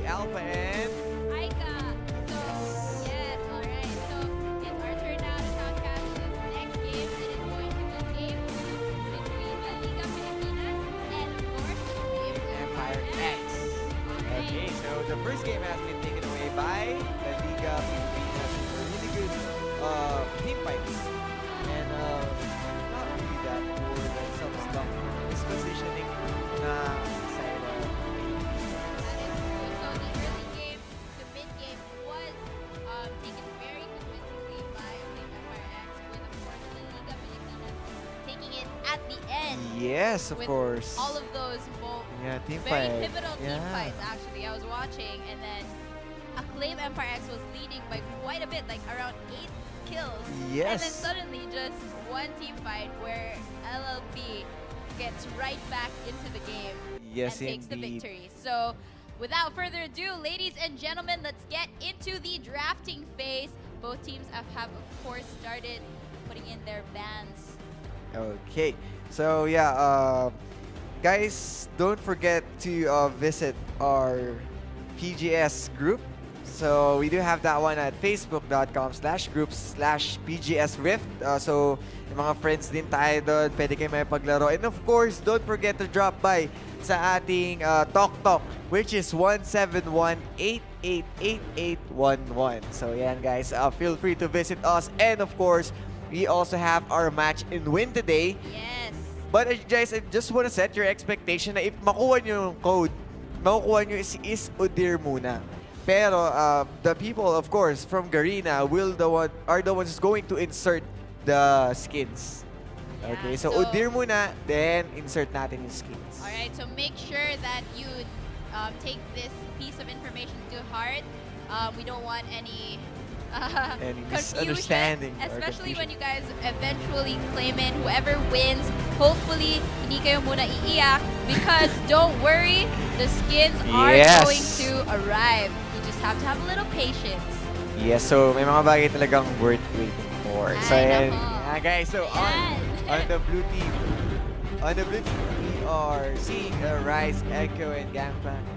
Alpha and Aika. So, yes, alright. So, it's our turn now to shoutcast this next game. It is going to be game 2 between the Liga Pilipinas and, of course, Team Empire Empire X. X. Alright. Okay, so the first game has been taken away by the Liga Pilipinas. A really good team fights. And not really that for like some stuff. This positioning na side of That is true. So the early game to mid game was taken very convincingly by Team Empire X, with of course the Liga Pilipinas taking it at the end Yes, of with course. all of those Yeah, team very fight. pivotal team Yeah. fights. Actually, I was watching, and then Acclaim Empire X was leading by quite a bit, like around 8 kills. And then Yes. suddenly just one team fight where LLP gets right back into the game Yes, and takes the indeed. victory. So, without further ado, ladies and gentlemen, let's get into the drafting phase. Both teams have of course, started putting in their bans. Okay. So yeah, guys, don't forget to visit our PGS group. So we do have that one at facebook.com/groups/PGS Rift. So yung mga friends din tayo doon, pwede kayo may paglaro. And of course, don't forget to drop by sa ating Talk Talk, which is 171-888-8811. So yan guys, feel free to visit us. And of course, we also have our match in win today. Yes. But guys, I just want to set your expectation na if makuha nyo yung code, makukuha nyo is Udir muna. Pero the people, of course, from Garena are the ones going to insert the skins. Yeah, Okay, so Udir muna, then insert natin yung skins. Alright, so make sure that you take this piece of information to heart. We don't want any Any confusion, misunderstanding or especially when confusion. you guys eventually claim it. Whoever wins, hopefully, hindi kayo muna iiyak, because don't worry, the skins are Yes. going to arrive. You just have to have a little patience. Yes, so may mga bagay talagang worth waiting for. So Ay, ayan, nako. yeah, guys, so Ayan. on the blue team, we are seeing a Rise, Echo, and Gangplank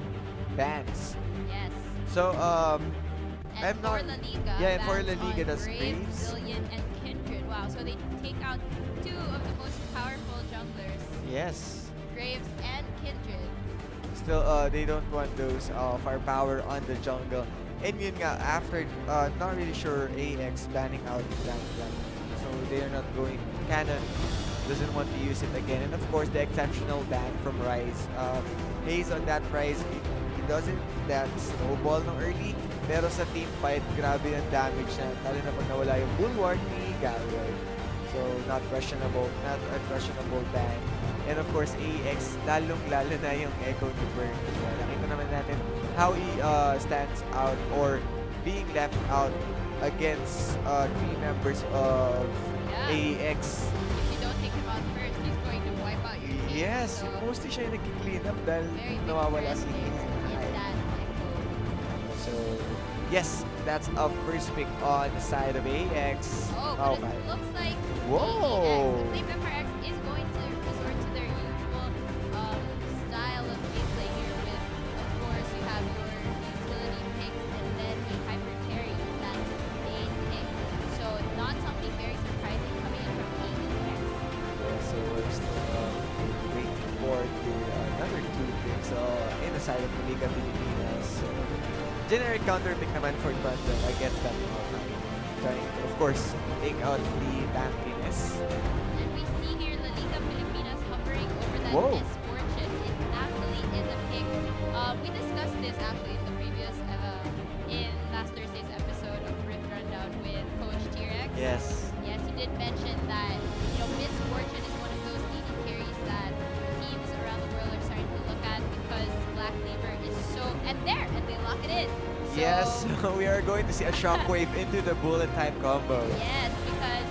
bans. Yes. So And I'm for not- La Liga, yeah, and for La bans Liga, on that's Brave, Braves. Brilliant, and Kindred. Wow, so they take out two of the most powerful junglers, Yes. Graves and Kindred. Still, they don't want those firepower on the jungle. And yun nga, after, not really sure AEX banning out Gangplank. So they're not going, Canon doesn't want to use it again. And of course, the exceptional ban from Rise. Based on that Rise, it doesn't that snowball no early. Pero sa team fight, grabe ang damage na. Lalo na pag nawala yung bulwark ni Galroy. So, not unquestionable ban. And of course, AEX, lalong-lalo na yung Echo ni Burn. Diba? Nakita naman natin how he stands out or being left out against 3 members of Yeah. AEX. If you don't take him out first, he's going to wipe out your team. Yes, So, mostly siya yung nag-clean up dahil very big nawawala threat si in that echo. So, yes, that's our first pick on the side of AEX. Oh, but Okay. it looks like Whoa. AEX, the Empire X, is going to resort to their usual style of gameplay here with, of course, you have your utility picks and then a hyper carry that they pick. So not something very surprising coming in from AEX. Yeah, so we're still waiting for another 2 picks in the side of the Liga Pilipinas. So, generic counter pick naman for Toronto. I get that. Trying to, of course, take out the tankiness. And we see here La Liga Pilipinas hovering over that Whoa. misfortune. It actually is a pick. We discussed this actually in the previous, in last Thursday's episode of Rift Rundown with Coach T-Rex. Yes. Yes, he did mention that, misfortune is one of those AD carries that teams around the world are starting to look at, because Black Cleaver is so, and they lock it in. So, Yes, we are going to see a shockwave into the bullet time combo. yes, because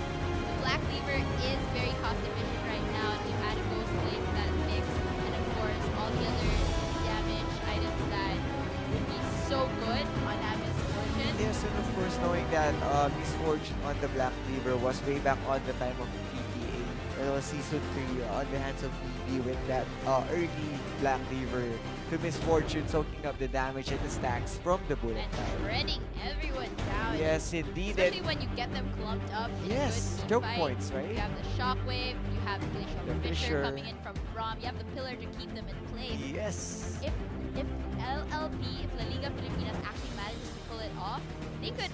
the Black Cleaver is very cost efficient right now, and we've added Ghost Blade to that mix, and of course all the other damage items that would be so good on that misfortune. Yes, and of course, knowing that Misfortune on the Black Cleaver was way back on the time of PTA, it was Season 3 on the hands of BB with that early Black Cleaver to misfortune soaking up the damage and the stacks from the bullet And time. shredding everyone down. Yes, indeed. Especially And when you get them clumped up in yes, a good choke team fight. points, right? You have the shockwave, you have the glacial The fissure fissure. coming in from Rom, you have the pillar to keep them in place. Yes. If LLP, if La Liga Filipinas actually manages to pull it off, they could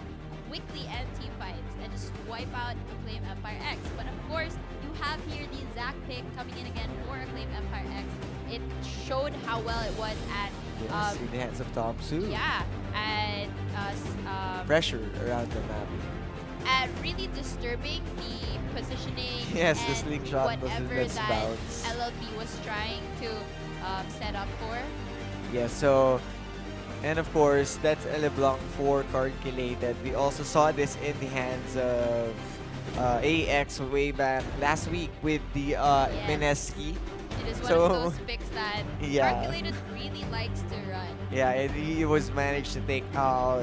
quickly end team fights and just wipe out Acclaim Empire X. But of course, you have here the Zac pick coming in again for Acclaim Empire X. It showed how well it was at Yes, in the hands of Tom Su. yeah, and Pressure around the map. at really disturbing the positioning Yes, the and slingshot whatever that's that bounce. LLP was trying to set up for. Yeah, so, and of course, that's LeBlanc for calculated. We also saw this in the hands of AEX way back last week with the Mineski. It is one So, of those picks that yeah. Calculated really likes to run. Yeah, and he was managed to take out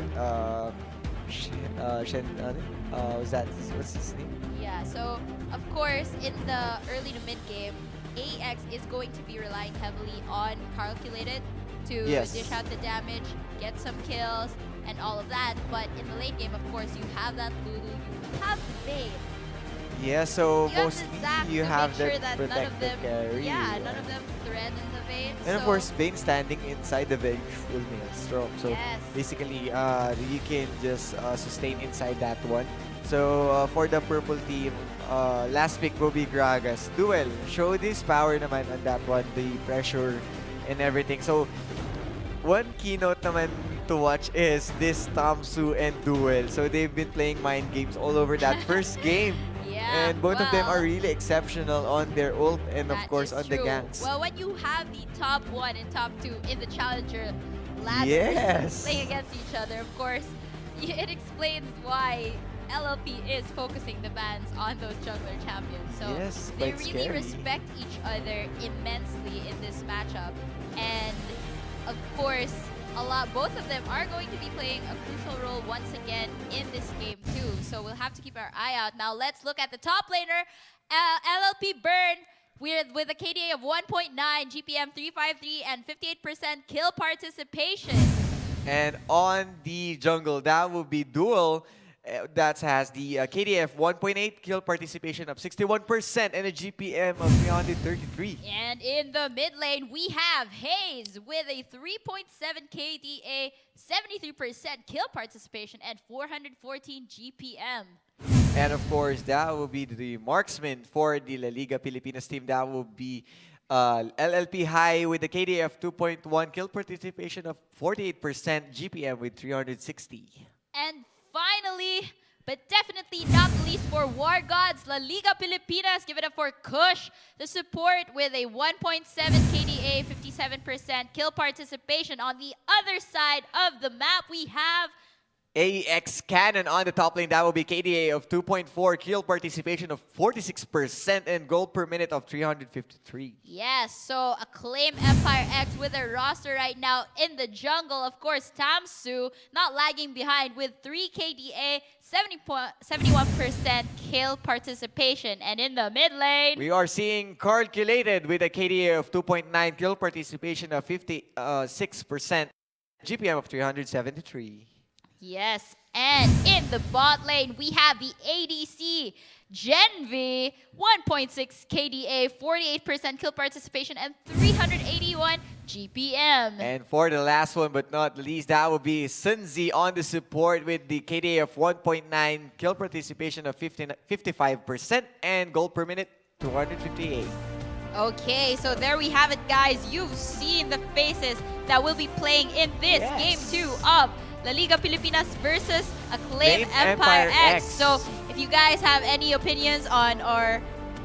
was that what's his name? Yeah, so of course in the early to mid game, AEX is going to be relying heavily on Calculated to Yes. dish out the damage, get some kills, and all of that. But in the late game, of course, you have that Lulu, you have the Vayne. Yeah, so You have mostly the Zap you to have make the sure that none of protected them, carry. yeah, none of them threaten the Vayne. And of so course, Vayne standing inside the vengeful maelstrom. So yes. basically, you can just sustain inside that one. So for the purple team, last pick will be Gragas. Duel, show this power naman on that one, the pressure and everything. So one keynote naman to watch is this Tamsu and Duel. So they've been playing mind games all over that first game. Yeah, And both of them well, are really exceptional on their ult and of that course is on the true. ganks. Well, when you have the top 1 and top 2 in the challenger ladders Yes. playing against each other, of course, it explains why LLP is focusing the bans on those jungler champions. So Yes, they quite really scary. respect each other immensely in this matchup. And of course, both of them are going to be playing a crucial role once again in this game too. So we'll have to keep our eye out. Now let's look at the top laner, LLP Burn, with a KDA of 1.9, GPM 353, and 58% kill participation. And on the jungle, that will be Duel. That has the KDF 1.8 kill participation of 61% and a GPM of 333. And in the mid lane, we have Hayes with a 3.7 KDA, 73% kill participation, and 414 GPM. And of course, that will be the marksman for the La Liga Pilipinas team. That will be LLP High with a KDF 2.1 kill participation of 48%, GPM with 360. And finally, but definitely not the least for War Gods, La Liga Pilipinas, give it up for Kush, the support with a 1.7 KDA, 57% kill participation. On the other side of the map, we have AEX Cannon on the top lane. That will be KDA of 2.4, kill participation of 46%, and gold per minute of 353. yes, so Acclaim Empire X with a roster right now in the jungle. Of course, Tamsu not lagging behind with 3 KDA, 71% kill participation. And in the mid lane, We are seeing Calculated with a KDA of 2.9, kill participation of 56%, GPM of 373. yes, and in the bot lane, we have the ADC, Genvi, 1.6 KDA, 48% kill participation, and 381 GPM. And for the last one but not least, that will be Sunzi on the support with the KDA of 1.9, kill participation of 55%, and gold per minute 258. Okay, so there we have it, guys. You've seen the faces that will be playing in this Yes. game 2 of La Liga Pilipinas versus Acclaim Acclaim Empire Empire X. X. So if you guys have any opinions on or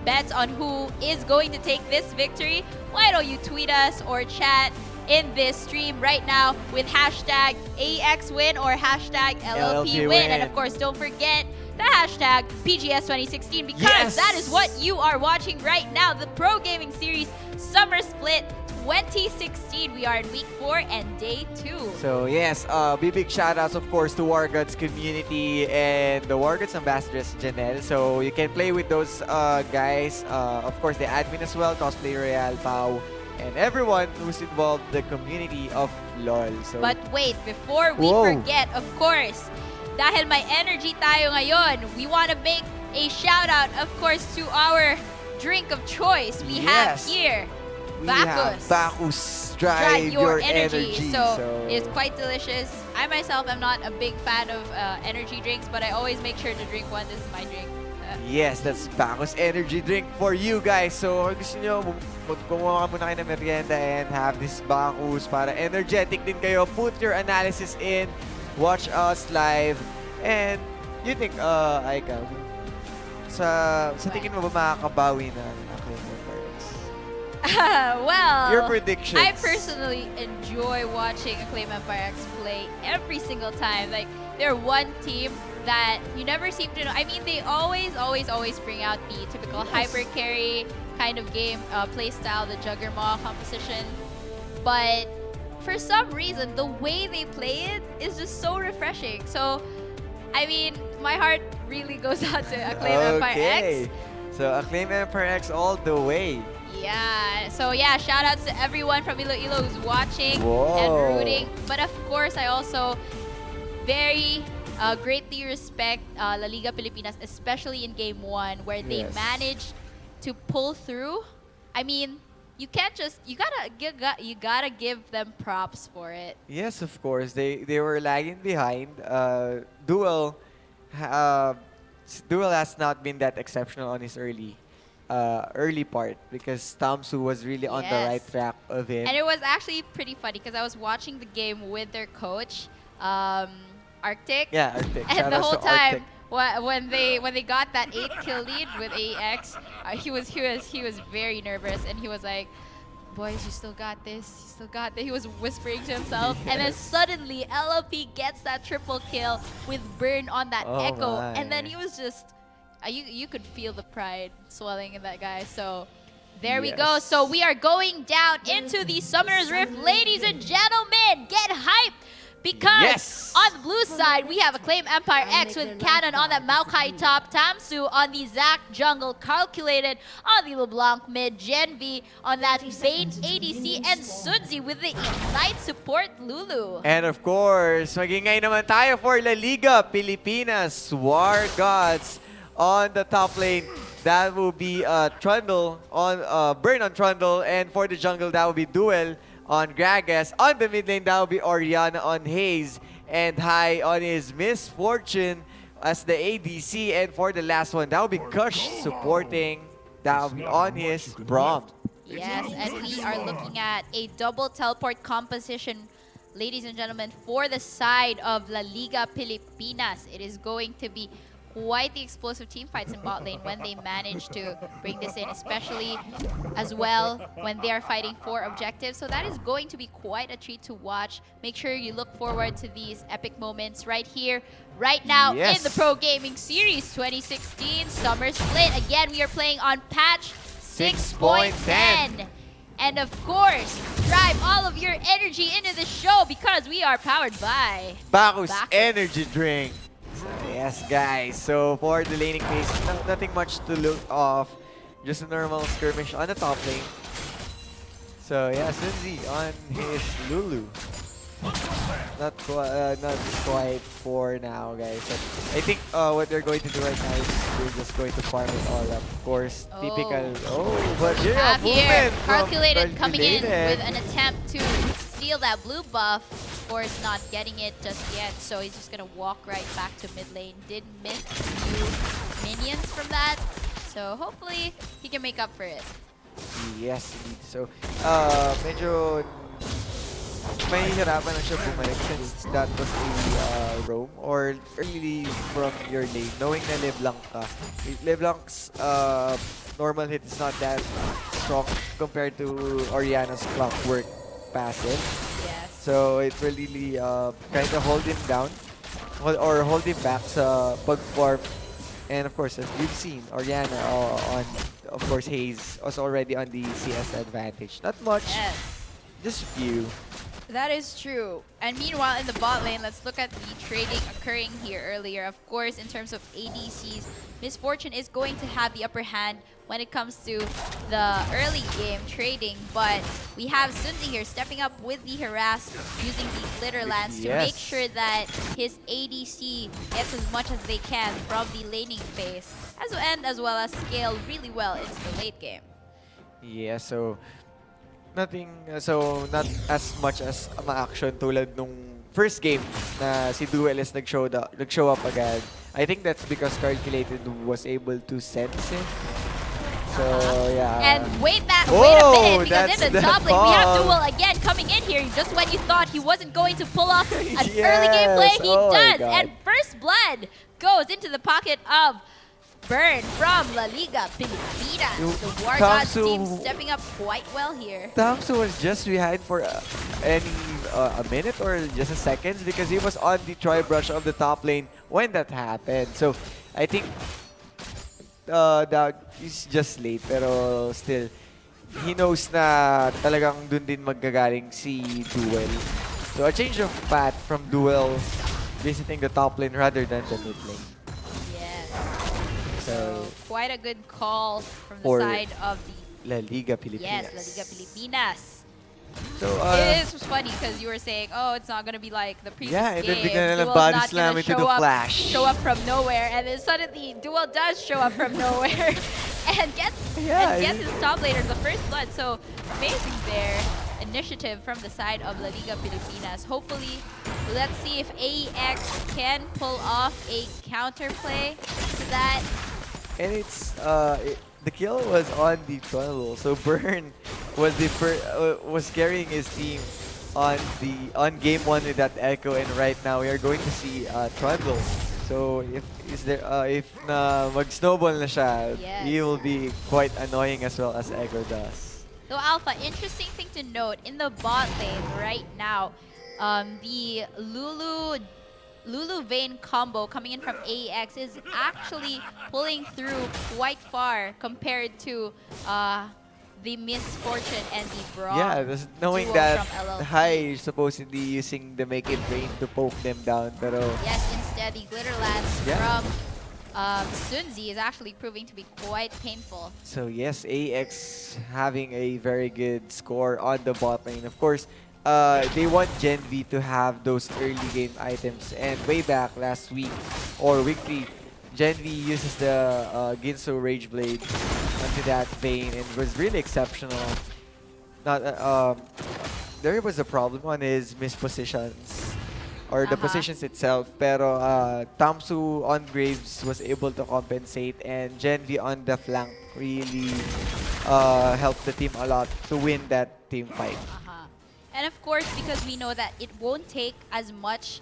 bets on who is going to take this victory, why don't you tweet us or chat in this stream right now with hashtag AEX win or hashtag LLP LLP win. And win. of course, don't forget the hashtag PGS 2016 because Yes. that is what you are watching right now. The Pro Gaming Series Summer Split 2016. We are in week 4 and day 2. So yes, big shout outs of course to War Gods community and the War Gods ambassadors Janelle. So you can play with those guys. Of course the admin as well, Cosplay Royale, Pau, and everyone who's involved the community of LOL. So But wait, before we forget, of course, dahil may energy tayo ngayon, we want to make a shout out, of course, to our drink of choice. We have here Bacchus. Bacchus, drive your energy. So it's quite delicious. I myself am not a big fan of energy drinks, but I always make sure to drink one. This is my drink. Yes, that's Bacchus energy drink for you guys. So kung gusto nyo, kumuha muna kayo ng merienda and have this Bacchus para energetic din kayo. Put your analysis in, watch us live, and you think, Aika, sa tingin mo ba makakabawi na Acclaim Empires? Well, your predictions. I personally enjoy watching Acclaim Empire X play every single time. Like, they're one team that you never seem to know. I mean, they always bring out the typical hyper carry kind of game play style, the Juggermaw composition. But for some reason, the way they play it is just so refreshing. So, I mean, my heart really goes out to Acclaim Empire X. So Acclaim Empire X all the way. Yeah. So yeah, shout outs to everyone from Iloilo who's watching and rooting. But of course, I also very greatly respect La Liga Pilipinas, especially in Game 1, where they managed to pull through. I mean, you can't just you gotta give them props for it. Yes, of course. They were lagging behind. Duel has not been that exceptional on his early part because Tamsu was really on the right track of him. And it was actually pretty funny because I was watching the game with their coach, Arctic. Yeah, Arctic. And the whole time when they got that 8-kill lead with AEX, he was very nervous and he was like, "Boys, you still got this. You still got this." He was whispering to himself, and then suddenly LLP gets that triple kill with Burn on that echo, and then he was just you could feel the pride swelling in that guy. So there we go. So we are going down into the Summoner's Rift, ladies and gentlemen. Get hyped! Because on the blue side, we have Acclaim Empire X with Cannon on that Maokai top, Tamsu on the Zac jungle, calculated on the LeBlanc mid, Gen V on that Bane ADC, and Sunzi with the Ignite support Lulu. And of course, magingay naman tayo for La Liga Pilipinas, War Gods on the top lane. That will be Trundle on Burn on Trundle, and for the jungle, that will be Duel on Gragas. On the mid lane, that will be Oriana on Haze, and High on his Misfortune as the ADC. And for the last one, that will be Kush supporting. That will be on his Braum. Yes, and we are looking at a double teleport composition, ladies and gentlemen, for the side of La Liga Pilipinas. It is going to be quite the explosive team fights in bot lane when they manage to bring this in, especially as well when they are fighting for objectives. So that is going to be quite a treat to watch. Make sure you look forward to these epic moments right here, right now in the Pro Gaming Series 2016 Summer Split. Again, we are playing on patch 6.10. And of course, drive all of your energy into the show because we are powered by Bacchus Energy Drink. Yes, guys. So for the laning phase, nothing much to look off. Just a normal skirmish on the top lane. So yeah, Sunzi on his Lulu. Not quite for now, guys. But I think what they're going to do right now is they're just going to farm it all up. Of course, typical. But yeah, here calculated coming in with an attempt to steal that blue buff. Of course, not getting it just yet, so he's just gonna walk right back to mid lane. Did miss a few minions from that, so hopefully he can make up for it. Yes, indeed. So, medyo mahihirapan na siya bumalik since that was a roam or early from your lane, knowing na LeBlanc ka. LeBlanc's normal hit is not that strong compared to Oriana's Clockwork passive. So it will really kind of hold him down or hold him back sa pag-farm. And of course, as we've seen, Oriana on, of course, Haze was already on the CS advantage. Not much, Just a few. That is true. And meanwhile, in the bot lane, let's look at the trading occurring here earlier. Of course, in terms of ADCs, Miss Fortune is going to have the upper hand when it comes to the early game trading. But we have Sunzi here stepping up with the harass, using the glitter lance to make Yes. sure that his ADC gets as much as they can from the laning phase, as well as scale really well into the late game. Yeah, so nothing, so not as much as ma-action tulad nung first game na si Duel is nag-show up agad. I think that's because Calculated was able to sense it. So, And yeah. wait a Oh, minute, because that's in the the top lane, we have call. Duel again coming in here. Just when you thought he wasn't going to pull off an early Yes. gameplay, he Oh my does. God. And first blood goes into the pocket of Burn from La Liga Pilipinas. Yung The War Gods Kamsu- team stepping up quite well here. Tamsu was just behind for a minute or just a seconds because he was on the Troy brush of the top lane when that happened. So I think that is just late pero still he knows na talagang dun din maggagaling si Duel. So a change of path from Duel visiting the top lane rather than the mid lane. Yes. So Quite a good call from the For side of the La Liga Pilipinas. La Liga Pilipinas. So It was funny because you were saying, oh, it's not gonna be like the previous yeah, and game. then bigla na lang Duel's body not slam gonna into the flash. show up from nowhere, and then suddenly Duel does show up from nowhere and gets his top laner the first blood. So amazing there. Initiative from the side of La Liga Pilipinas. Hopefully, let's see if AEX can pull off a counterplay to that. And it's the kill was on the Trundle, so Burn was was carrying his team on game one with that Echo, and right now we are going to see Trundle. So if na mag snowball na siya, Yes. he will be quite annoying as well as Echo does. So Alpha, interesting thing to note, in the bot lane right now, the Lulu Vayne combo coming in from AEX is actually pulling through quite far compared to the Misfortune and the Braum. Yeah, knowing duo that from LLP. High is supposedly using the Make It Rain to poke them down, pero Yes, instead the Glitter Lance Yeah. from Sunzi is actually proving to be quite painful. so yes, AX having a very good score on the bot lane. Of course, they want Gen V to have those early game items. And way back last week or weekly, Gen V uses the Ginso Rage Blade onto that vein and was really exceptional. Not there was a problem on his mispositions or the positions itself, pero Tamsu on Graves was able to compensate, and Gen V on the flank really helped the team a lot to win that team fight. And of course, because we know that it won't take as much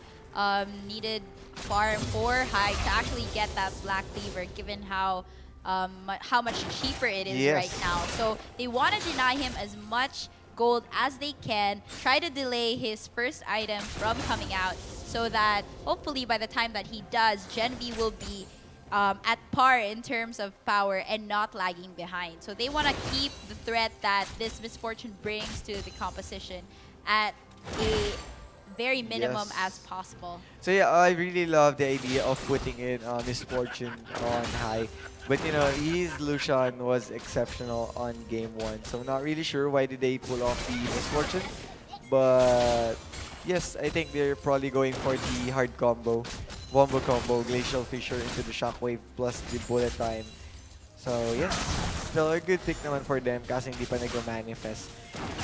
needed farm for High to actually get that Black Cleaver, given how much cheaper it is right now. So they want to deny him as much gold as they can, try to delay his first item from coming out, so that hopefully by the time that he does, Gen V will be at par in terms of power and not lagging behind. So they want to keep the threat that this Misfortune brings to the composition at a very minimum as possible. So yeah, I really love the idea of putting in Misfortune on High. But you know, his Lucian was exceptional on game one. So not really sure why did they pull off the Misfortune. But yes, I think they're probably going for the hard combo. Wombo combo, Glacial Fissure into the Shockwave plus the bullet time. So yes, still a good pick naman for them kasi hindi pa nag-manifest.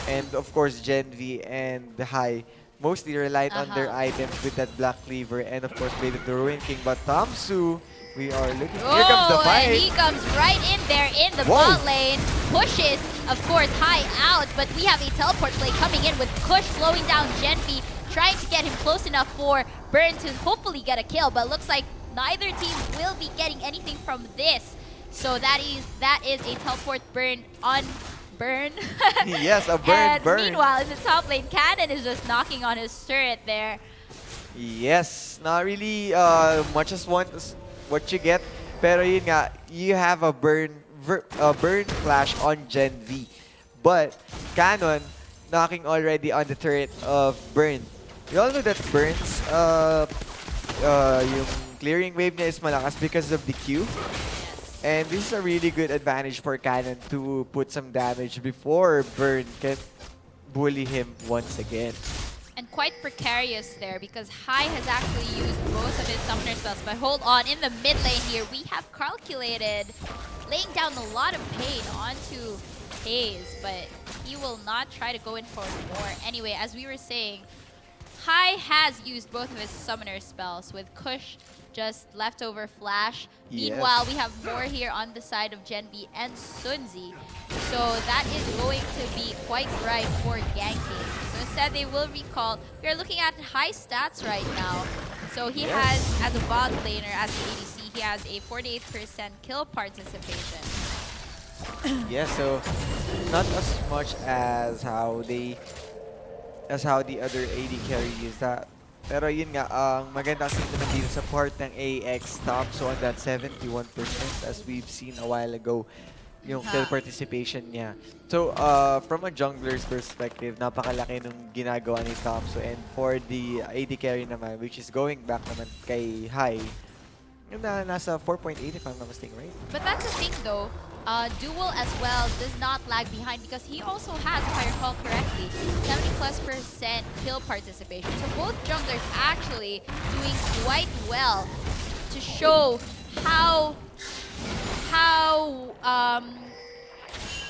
And of course, Gen V and the High mostly relied on their items with that Black Cleaver and of course Blade of the Ruin King. But Tamsu, we are looking. Here comes the fight. And he comes right in there in the bot lane. Pushes, of course, High out, but we have a teleport play coming in with Kush slowing down Gen V, trying to get him close enough for Burn to hopefully get a kill. But looks like neither team will be getting anything from this. So that is a teleport burn on Burn. Yes, a and burn. Meanwhile, in the top lane, Cannon is just knocking on his turret there. Yes, not really much as what you get. Pero yun nga, you have a burn flash on Gen V. But Canon knocking already on the turret of Burn. We all know that Burn's yung clearing wave niya is malakas because of the Q. Yes. And this is a really good advantage for Cannon to put some damage before Burn can bully him once again. And quite precarious there because Hai has actually used both of his summoner spells. But hold on, in the mid lane here, we have Calculated laying down a lot of pain onto Haze, but he will not try to go in for more. Anyway, as we were saying, Hai has used both of his summoner spells with Kush just leftover flash. Yes. Meanwhile, we have more here on the side of Gen B and Sunzi. So that is going to be quite ripe for ganking. So instead, they will recall. We are looking at high stats right now. So he has, as a bot laner, as the ADC, he has a 48% kill participation. Yeah, so not as much as how the other AD carry is that. Pero yun nga, ang maganda kasi naman dito sa part ng AEX top, so on that 71% as we've seen a while ago, yung kill participation niya. So, from a jungler's perspective, napakalaki nung ginagawa ni Topso. And for the AD carry naman, which is going back naman kay Hai, yung nasa 4.8 if I'm not mistaken, right? But that's the thing though, Duel as well does not lag behind because he also has, if I recall correctly, 70+% kill participation. So both junglers actually doing quite well to show how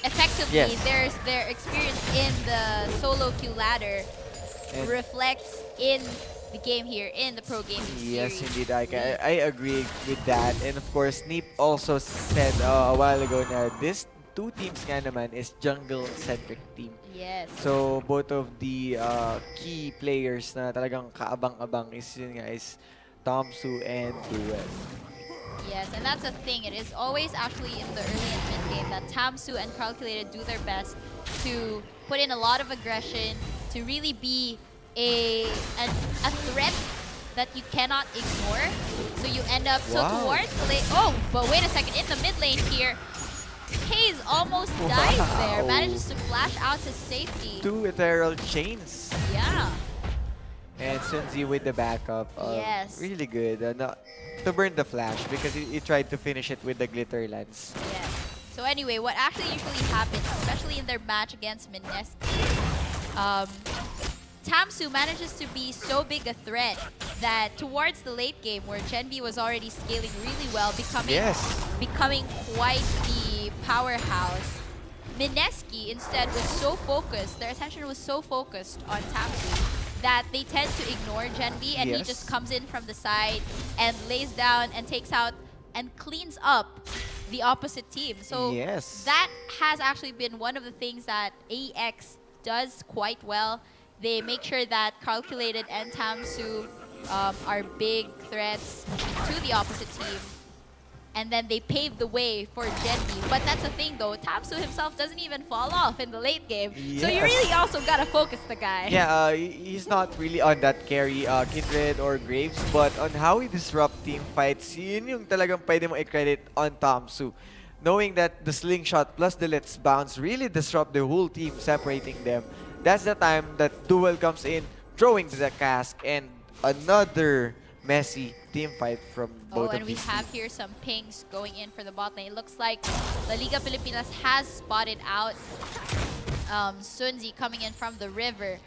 effectively their experience in the solo queue ladder And reflects in the game here, in the pro gaming yes, series. indeed, I agree with that. And of course, Neep also said a while ago na this two teams nga naman is jungle-centric team. Yes. So, both of the key players na talagang kaabang-abang is yun nga is Tomsu and Duel. Yes, and that's the thing. It is always actually in the early and mid game that Tamsu and Calculated do their best to put in a lot of aggression, to really be a threat that you cannot ignore. So you end up so towards the lane. Oh, but wait a second. In the mid lane here, Haze almost dies there. Manages to flash out to safety. Two ethereal chains. Yeah. And Sunzi with the backup. Yes. Really good. To burn the flash because he tried to finish it with the glitter lance. Yes. So anyway, what actually usually happens, especially in their match against Mineski, Tamsu manages to be so big a threat that towards the late game, where Gen B was already scaling really well, becoming quite the powerhouse, Mineski instead was so focused, their attention was so focused on Tamsu that they tend to ignore Gen B, and he just comes in from the side and lays down and takes out and cleans up the opposite team. So that has actually been one of the things that AEX does quite well. They make sure that Calculated and Tamsu are big threats to the opposite team. And then they pave the way for Gen B. But that's the thing though, Tamsu himself doesn't even fall off in the late game. So you really also gotta focus the guy. Yeah, he's not really on that carry, Kindred or Graves, but on how he disrupt team fights, yun yung talagang pwede mo i-credit on Tamsu. Knowing that the slingshot plus the let's bounce really disrupt the whole team, separating them. That's the time that Duel comes in, throwing the cask, and another messy team fight from both of and we these have here some pings going in for the bot lane. It looks like La Liga Pilipinas has spotted out Sunzi coming in from the river.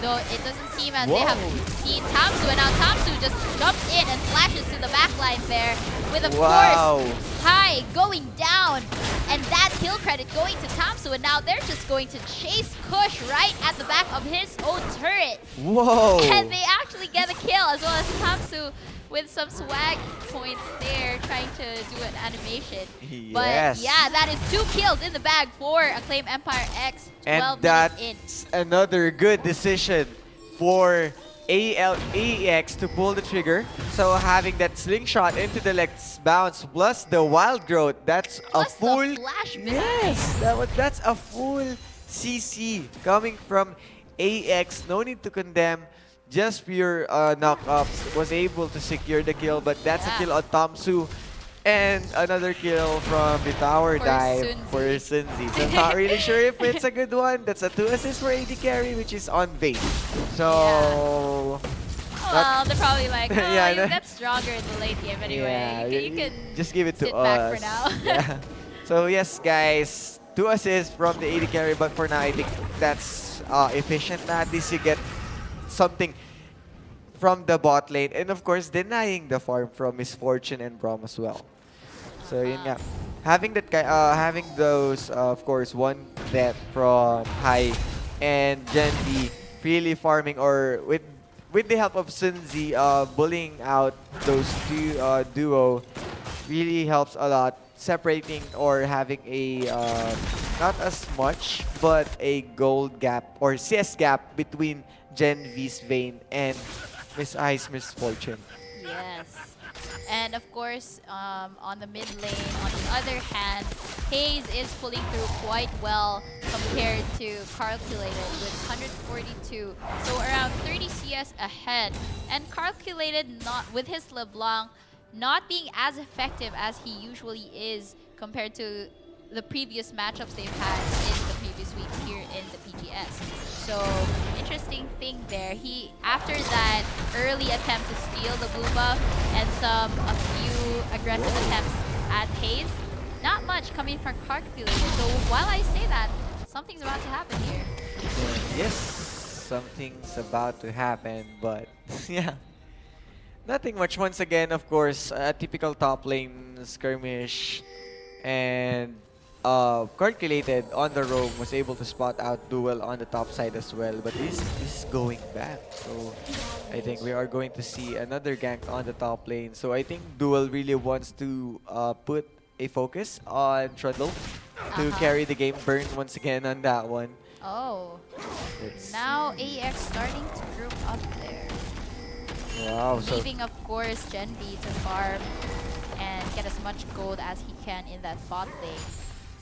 Though it doesn't seem as they have seen Tamsu, and now Tamsu just jumps in and flashes to the backline there with, of course, Hai going down, and that kill credit going to Tamsu, and now they're just going to chase Kush right at the back of his own turret. Whoa! And they actually get a kill, as well as Tamsu with some swag points there, trying to do an animation. But yeah, that is 2 kills in the bag for Acclaim Empire X. 12 minutes in. That's another good decision for AEX to pull the trigger. So having that slingshot into the let's bounce plus the wild growth, that's plus a full that's a full CC coming from AEX. No need to condemn. Just pure knockups, was able to secure the kill, but that's a kill on Tamsu. And another kill from the tower For dive for Sunzi. Sunzi. So not really sure if it's a good one. That's a 2 assist for AD carry, which is on base. Yeah. So Well, they're probably like, oh, yeah, you'll get stronger in the late game anyway. yeah. You can Just give it to sit back for us. now. Yeah. So yes, guys, 2 assists from the AD carry, but for now I think that's efficient. Na at least you get something from the bot lane, and of course denying the farm from Misfortune and Braum as well. So yun Uh-huh. nga. Having those of course one death from High and Gen V really farming, or with the help of Sunzi bullying out those two duo really helps a lot, separating or having a not as much but a gold gap or CS gap between Gen V's Vayne and Miss I's Misfortune. Yes. And of course, on the mid lane, on the other hand, Hayes is pulling through quite well compared to Calculated with 142. So around 30 CS ahead. And Calculated, not with his LeBlanc, not being as effective as he usually is compared to the previous matchups they've had in the previous weeks here in the PGS. So interesting thing there. He, after that early attempt to steal the blue buff and a few aggressive attempts at Hayes, not much coming from Calculator. So while I say that, something's about to happen here. Yes, something's about to happen, but yeah, nothing much. Once again, of course, a typical top lane skirmish, and Calculated on the roam was able to spot out Duel on the top side as well, but this is going back. So I think we are going to see another gank on the top lane. So I think Duel really wants to put a focus on Trundle to Uh-huh. carry the game. Burn once again on that one. Oh, Let's now see. AEX starting to group up there. Wow, so Leaving, of course, Gen B to farm and get as much gold as he can in that bot lane.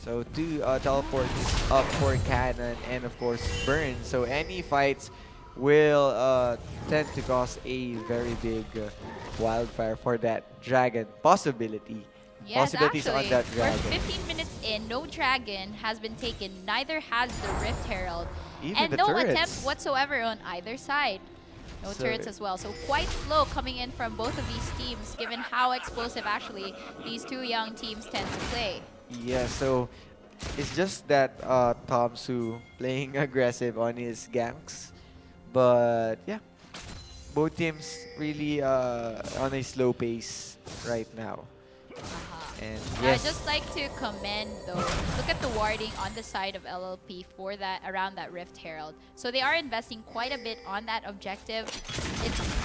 so two teleports up for Cannon and of course Burn. So any fights will tend to cause a very big wildfire for that dragon possibility. Yes, Possibilities on actually, that we're dragon. 15 minutes in, no dragon has been taken, neither has the Rift Herald, Even and the no turrets. attempt whatsoever on either side. No So turrets as well, so quite slow coming in from both of these teams, given how explosive actually these two young teams tend to play. yeah, so it's just that Tom Su playing aggressive on his ganks. But yeah, both teams really on a slow pace right now. And Now, I'd yes, just like to commend though, look at the warding on the side of LLP for that, around that Rift Herald. So they are investing quite a bit on that objective.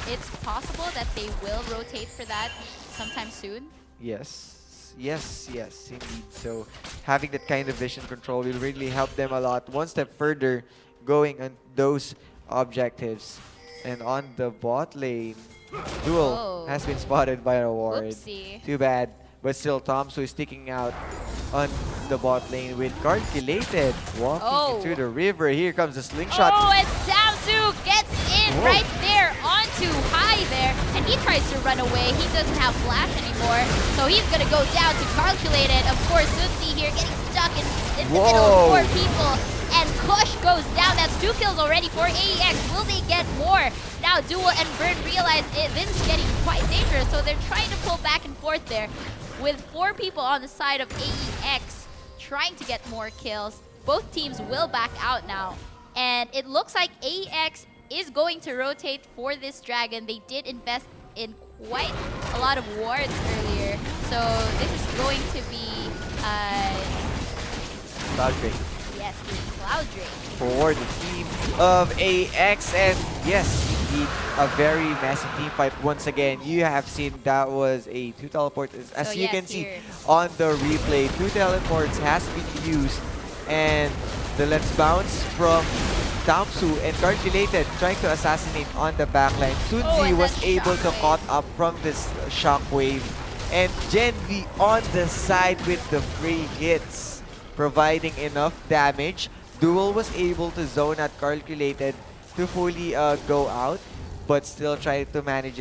It's possible that they will rotate for that sometime soon. yes, indeed. So having that kind of vision control will really help them a lot. One step further going on those objectives. And on the bot lane, Duel Oh, has been spotted by a ward. whoopsie. Too bad. But still, Tomsu is sticking out on the bot lane with Calculated walking Oh. into the river. Here comes the slingshot. Oh, and Samsu gets in Whoa. right there onto High there, and he tries to run away. He doesn't have flash anymore, so he's gonna go down to Calculated. Of course, Sunzi here getting stuck in the middle of Whoa. 4 people, and Kush goes down. That's 2 kills already for AEX. Will they get more? Now Duel and Bird realize this is getting quite dangerous, so they're trying to pull back and forth there with 4 people on the side of AEX trying to get more kills. Both teams will back out now. And it looks like AEX is going to rotate for this dragon. They did invest in quite a lot of wards earlier. So this is going to be, Cloud Drake yes, the Cloud Drake. for the team of AX. And yes, indeed, a very massive team fight. Once again, you have seen that was a 2 teleports. As So you yes, can see here. on the replay, 2 teleports has been used. And the Let's Bounce from Tamsu and Calculated trying to assassinate on the backline. Sunzi and was that able to shockwave. caught up from this shockwave. And Gen V on the side with the free hits, providing enough damage. Duel was able to zone out Calculated to fully go out, but still try to manage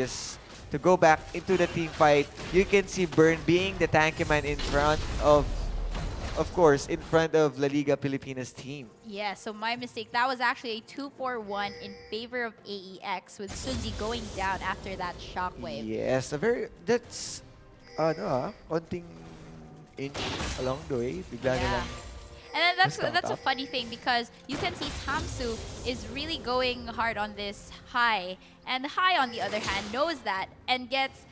to go back into the team fight. You can see Burn being the tanky man in front of course, in front of La Liga Pilipinas team. Yeah, so my mistake. That was actually a 2-4-1 in favor of AEX with Sunzi going down after that shockwave. Yes, a very, that's, ano konting inch along the way. Bigla na Yeah. lang And then count that's a up. funny thing because you can see Tamsu is really going hard on this high, and high on the other hand knows that and gets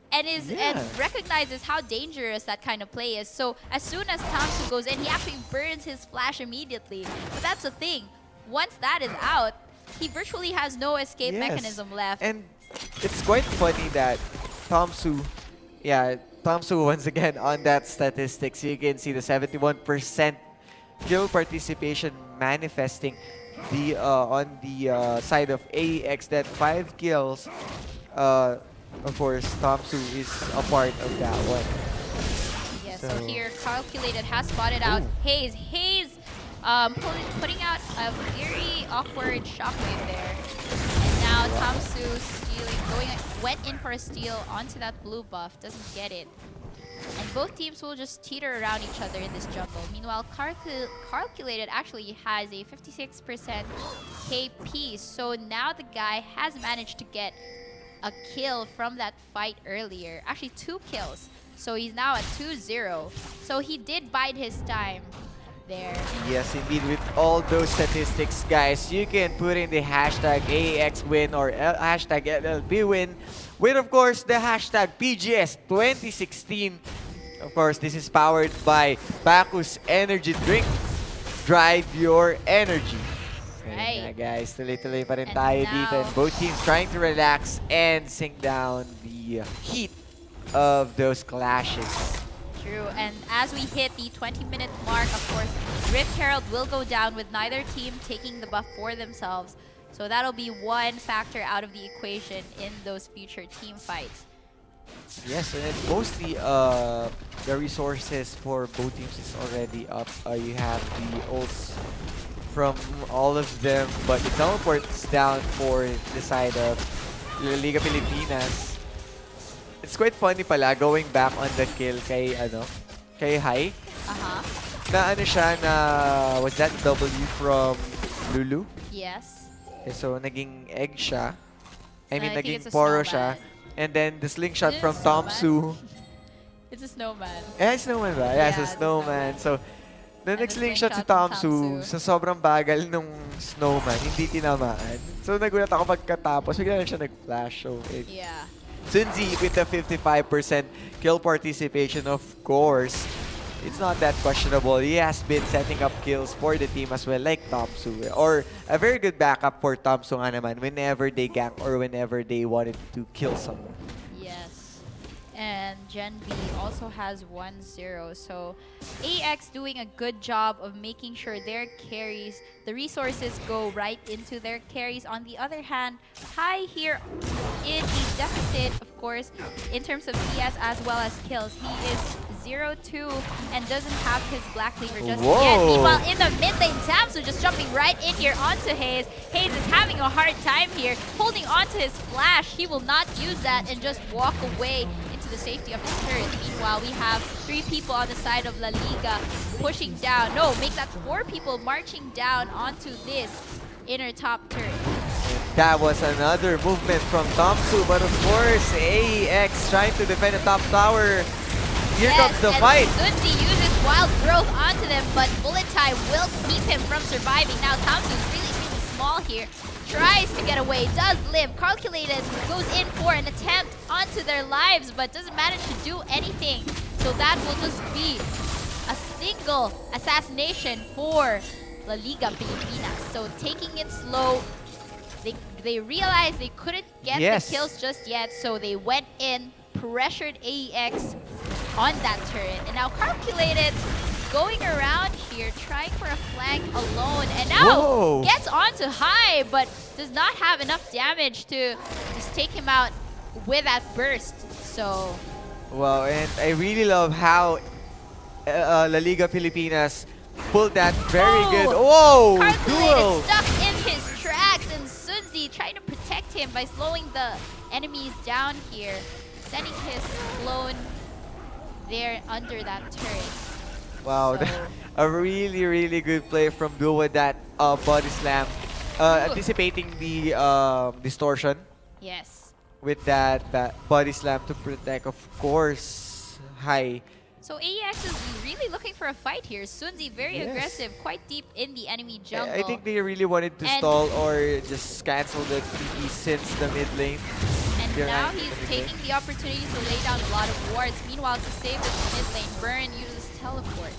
and Yeah. recognizes how dangerous that kind of play is. So as soon as Tamsu goes in, he actually burns his flash immediately. But that's the thing. Once that is out, he virtually has no escape Yes. mechanism left. And it's quite funny that Tomsu, yeah, Tomsu once again on that statistics, you can see the 71% kill participation manifesting the on the side of AEX, that 5 kills. Of course, Tomsu is a part of that one. Yeah, So, so here, Calculated has spotted out Ooh. Hayes. Hayes putting out a very awkward shockwave there. And now Tamsu went in for a steal onto that blue buff, doesn't get it. And both teams will just teeter around each other in this jungle. Meanwhile, Calculated actually has a 56% KP, so now the guy has managed to get a kill from that fight earlier. Actually, 2 kills. So he's now at 2-0. So he did bide his time there. yes, indeed, with all those statistics, guys, you can put in the hashtag AEX win or hashtag LLP win with, of course, the hashtag PGS 2016. Of course, this is powered by Bacchus Energy Drink. Drive your energy. Right. Ayun na, guys, tuloy-tuloy pa rin And tayo dito. now- And both teams trying to relax and sink down the heat of those clashes. True, and as we hit the 20-minute mark, of course, Rift Herald will go down with neither team taking the buff for themselves. So that'll be one factor out of the equation in those future team fights. Yes, and mostly the resources for both teams is already up. You have the ults from all of them, but it teleports down for the side of La Liga Pilipinas. It's quite funny pala going back on the kill kay Hai. Uh-huh. Na ano siya na, was that W from Lulu? Yes. Okay, so naging egg siya. I mean, I think naging it's a poro snowman. siya. And then the slingshot Is it from a snowman? Tomsu. It's a snowman. Eh, snowman ba? Yeah, Yeah, sa it's a snowman. So, nung And the nag-slingshot si slingshot from Tomsu, Tomsu. sa sobrang bagal nung snowman, hindi tinamaan. So, nagulat ako pagkatapos. Bigla lang siya nag-flash. So, Yeah. Sunzi with the 55% kill participation, of course. It's not that questionable. He has been setting up kills for the team as well, like Tomsu. Or a very good backup for Tomsu nga naman whenever they gank or whenever they wanted to kill someone. Yes. And Gen B also has 1-0. So AX doing a good job of making sure their carries, the resources go right into their carries. On the other hand, Hai here in the deficit, of course, in terms of CS as well as kills. He is 0-2 and doesn't have his Black Cleaver just Whoa. yet. Meanwhile, in the mid lane, Tamsu just jumping right in here onto Hayes. Hayes is having a hard time here, holding onto his flash. He will not use that and just walk away into the safety of his turret. Meanwhile, we have 3 people on the side of La Liga pushing down. No, make that 4 people marching down onto this inner top turret. That was another movement from Tomsu, but of course, AEX trying to defend the top tower. Here comes the and fight. Sunzi uses Wild Growth onto them, but Bullet Time will keep him from surviving. Now Tamsu's really, really small here. Tries to get away, does live. Calculated goes in for an attempt onto their lives, but doesn't manage to do anything. So that will just be a single assassination for La Liga Pilipinas. So taking it slow, they realized they couldn't get the kills just yet, so they went in, pressured AEX on that turret. And now Calculated going around here, trying for a flank alone. And now gets onto High, but does not have enough damage to just take him out with that burst. So, wow, and I really love how La Liga Pilipinas pulled that very good. Whoa! Calculated Duel! stuck in his tracks, and Sunzi trying to protect him by slowing the enemies down here, sending his clone there under that turret. Wow, So, a really, really good play from Duo with that body slam. ooh, Anticipating the distortion yes. with that body slam to protect, of course, High. So AEX is really looking for a fight here. Sunzi very Yes. aggressive, quite deep in the enemy I jungle. think they really wanted to And stall or just cancel the TP since the mid lane. And They're now not in he's the mid lane. taking the opportunity to lay down a lot of wards. Meanwhile, to save this mid lane, Burn uses teleport.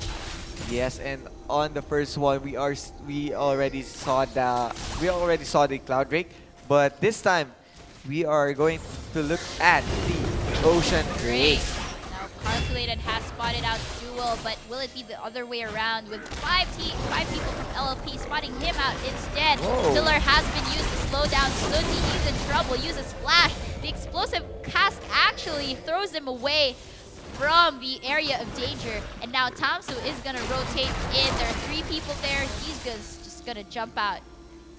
Yes, and on the first one, we already saw the Cloud Drake, but this time we are going to look at the Ocean Great. Drake. Now Calculated has spotted out Duel, but will it be the other way around with five people from LLP spotting him out instead? Whoa. Tiller has been used to slow down Sunzi. He's in trouble. Uses Flash. The explosive cask actually throws him away from the area of danger. And now Tamsu is gonna rotate in. There are 3 people there. He's just gonna jump out.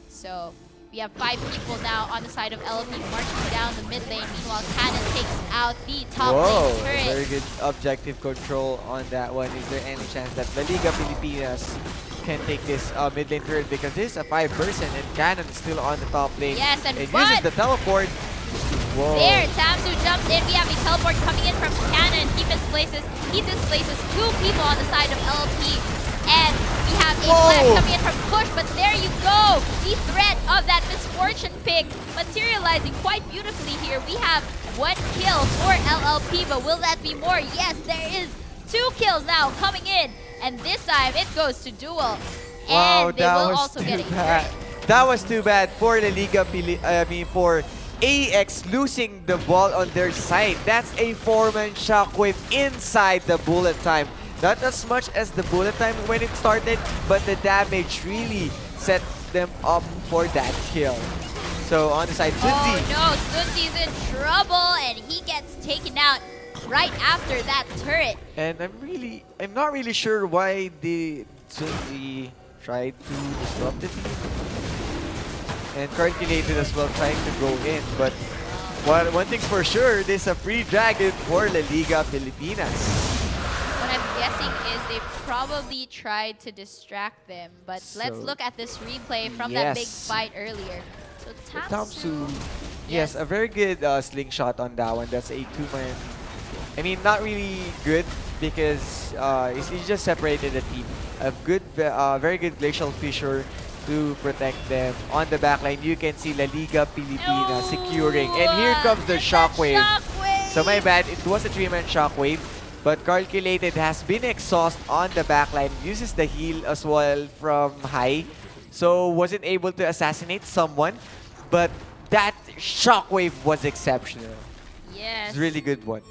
So we have 5 people now on the side of LLP marching down the mid lane. Meanwhile, Cannon takes out the top Whoa, lane turret. very good objective control on that one. Is there any chance that La Liga Pilipinas can take this mid lane turret? Because this is a 5-person and Cannon is still on the top lane. Yes, and it uses the teleport. Whoa. There, Tamsu jumps in. We have a teleport coming in from Cannon. He displaces 2 people on the side of LLP. And we have a flash coming in from Push, but there you go! The threat of that Misfortune pick materializing quite beautifully here. We have 1 kill for LLP, but will that be more? Yes, there is 2 kills now coming in. And this time it goes to Duel. Wow, And they that will was also too get a bad. turret. That was too bad for the Liga for AEX losing the ball on their side. That's a 4-man shockwave inside the bullet time. Not as much as the bullet time when it started, but the damage really set them up for that kill. So on the side, Sunzi. Oh no, Sunzi's in trouble and he gets taken out right after that turret. And I'm not really sure why the Sunzi tried to disrupt the team. And Calculated as well trying to go in, but one thing's for sure, there's a free dragon for La Liga Pilipinas. What I'm guessing is they probably tried to distract them, but let's So, look at this replay from that big yes. fight earlier. So Tamsu, yes, a very good slingshot on that one. That's a 2-man. I mean, not really good because he just separated the team. A good, very good glacial fissure to protect them. On the backline, you can see La Liga Pilipinas securing. And here comes the shockwave. So my bad, it was a 3-man shockwave. But Calculated has been exhausted on the backline. Uses the heal as well from High. So wasn't able to assassinate someone. But that shockwave was exceptional. Yes. It's a really good one.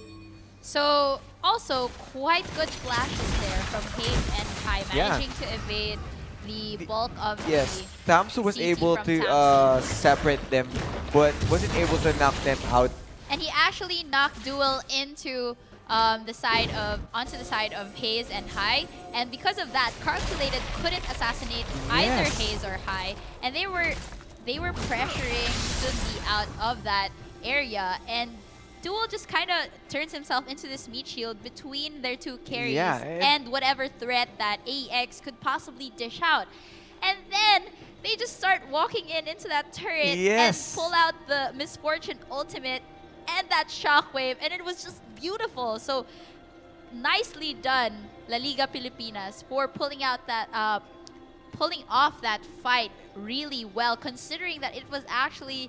So also quite good flashes there from Hayes and Kai, Yeah. managing to evade the bulk of Yes, the Tamsu was CC able from to Tamsu. separate them, but wasn't able to knock them out. And he actually knocked Duel into onto the side of Hayes and High, and because of that, Calculated couldn't assassinate either Yes. Hayes or High, and they were pressuring Sunzi out of that area, and Duel just kind of turns himself into this meat shield between their 2 carries Yeah, and whatever threat that AEX could possibly dish out. And then they just start walking into that turret Yes. and pull out the Misfortune ultimate and that shockwave, and it was just beautiful. So nicely done, La Liga Pilipinas, for pulling off that fight really well, considering that it was actually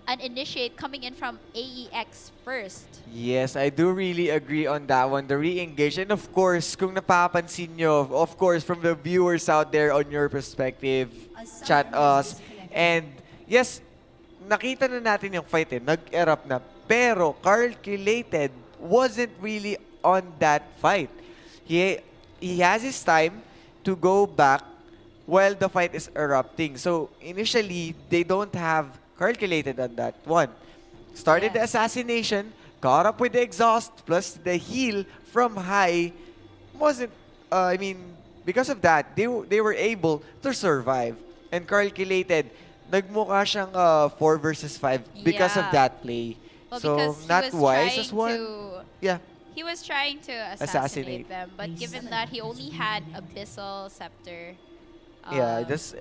an initiate coming in from AEX first. Yes, I do really agree on that one. The re-engage. And of course, kung napapansin nyo, of course, from the viewers out there on your perspective, chat us. And yes, nakita na natin yung fight nag-erupt na. Pero Calculated wasn't really on that fight. He has his time to go back while the fight is erupting. So initially, they don't have Calculated on that one. Started the assassination, caught up with the exhaust, plus the heal from High. Wasn't, because of that, they were able to survive. And Calculated, nagmukha siyang 4 versus 5 because of Yeah. that play. Well, So because not wise as one. Yeah, he was trying to assassinate. assassinate them, but given that he only had Abyssal Scepter, Yeah, um, just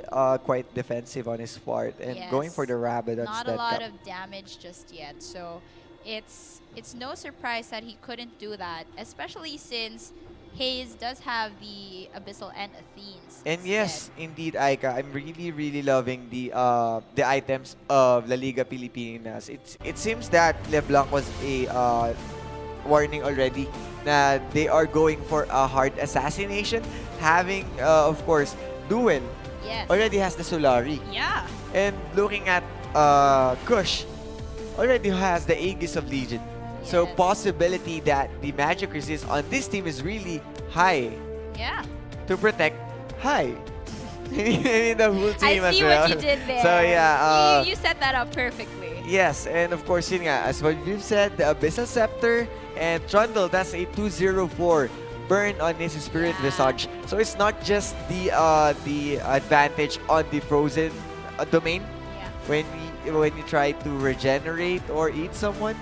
quite defensive on his part and going for yes, the Rabadon's not a dead lot cap. of damage just yet. So it's no surprise that he couldn't do that, especially since Hayes does have the Abyssal and Athenes And instead. yes, indeed, Aika, I'm really, really loving the items of La Liga Pilipinas. It seems that LeBlanc was a warning already that they are going for a hard assassination, having of course Duel Yes. already has the Solari, Yeah. and looking at Kush already has the Aegis of Legion. So Yes. possibility that the magic resist on this team is really high Yeah. to protect high. I mean the whole team I as see well. what you did there. So yeah, You set that up perfectly. yes, and of course yun nga, as what we've said, the Abyssal Scepter and Trundle, that's a 204 burn on his Spirit Yeah. Visage. So it's not just the advantage on the frozen domain Yeah. when you try to regenerate or eat someone.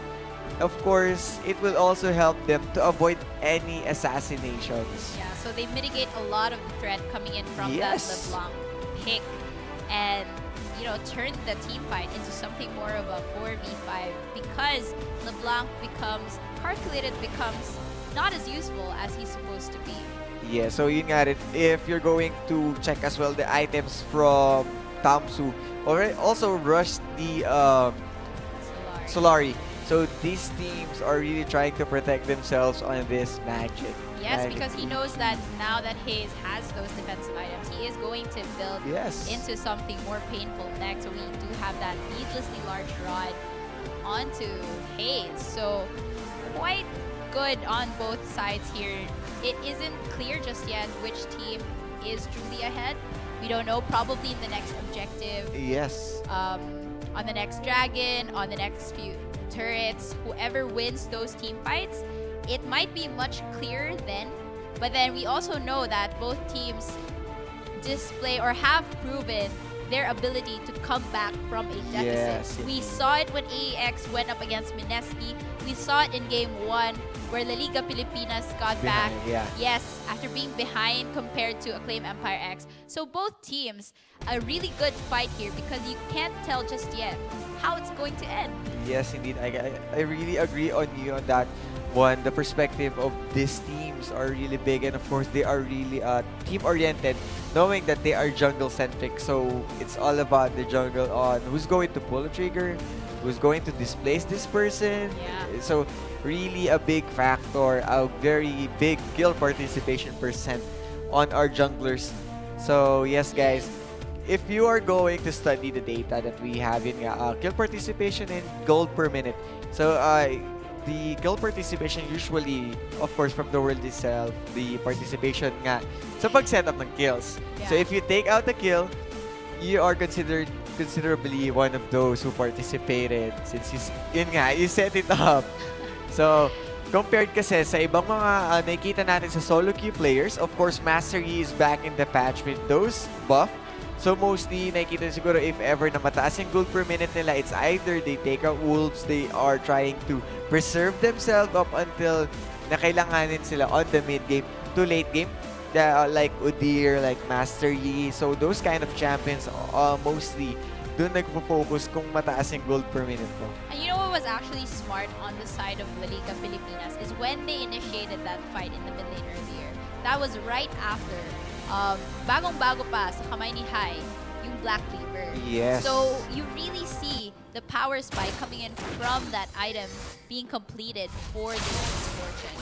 Of course, it will also help them to avoid any assassinations. Yeah, so they mitigate a lot of the threat coming in from Yes. that LeBlanc pick and, turn the team fight into something more of a 4v5 because LeBlanc becomes not as useful as he's supposed to be. Yeah, so yun nga rin, if you're going to check as well the items from Tamsu, or also rush the Solari. Solari. So these teams are really trying to protect themselves on this magic. Yes, Magic because he team. knows that now that Hayes has those defensive items, he is going to build Yes. into something more painful next. So we do have that needlessly large rod onto Hayes. So quite good on both sides here. It isn't clear just yet which team is truly ahead. We don't know. Probably in the next objective, Yes. on the next dragon, on the next few turrets, whoever wins those team fights, it might be much clearer then. But then we also know that both teams display or have proven their ability to come back from a deficit. Yes, We indeed. saw it when AEX went up against Mineski. We saw it in game 1 where La Liga Pilipinas got back. Behind, yeah. Yes, after being behind compared to Acclaim Empire X. So both teams, a really good fight here because you can't tell just yet how it's going to end. Yes, indeed. I really agree on you on that one. The perspective of these teams are really big, and of course they are really team-oriented, knowing that they are jungle-centric. So it's all about the jungle on who's going to pull the trigger, who's going to displace this person. Yeah. So really a big factor, a very big kill participation percent on our junglers. So yes, guys. If you are going to study the data that we have in kill participation and gold per minute, so the kill participation usually, of course, from the world itself, the participation nga sa pag-set up ng kills. So Yeah. if you take out the kill, you are considered considerably one of those who participated since you set it up. So, compared kasi sa ibang mga nakikita natin sa solo queue players, of course, Master Yi is back in the patch with those buff. So mostly, nakikita siguro if ever na mataas yung gold per minute nila, it's either they take out wolves, they are trying to preserve themselves up until nakailanganin sila on the mid game to late game. Like Udyr, like Master Yi. So those kind of champions mostly doon nagpo-focus kung mataas yung gold per minute mo. And you know what was actually smart on the side of La Liga Pilipinas is when they initiated that fight in the mid lane earlier. That was right after bagong-bago pa sa kamay ni Hai, yung Black Cleaver. Yes. So you really see the power spike coming in from that item being completed for the Misfortune.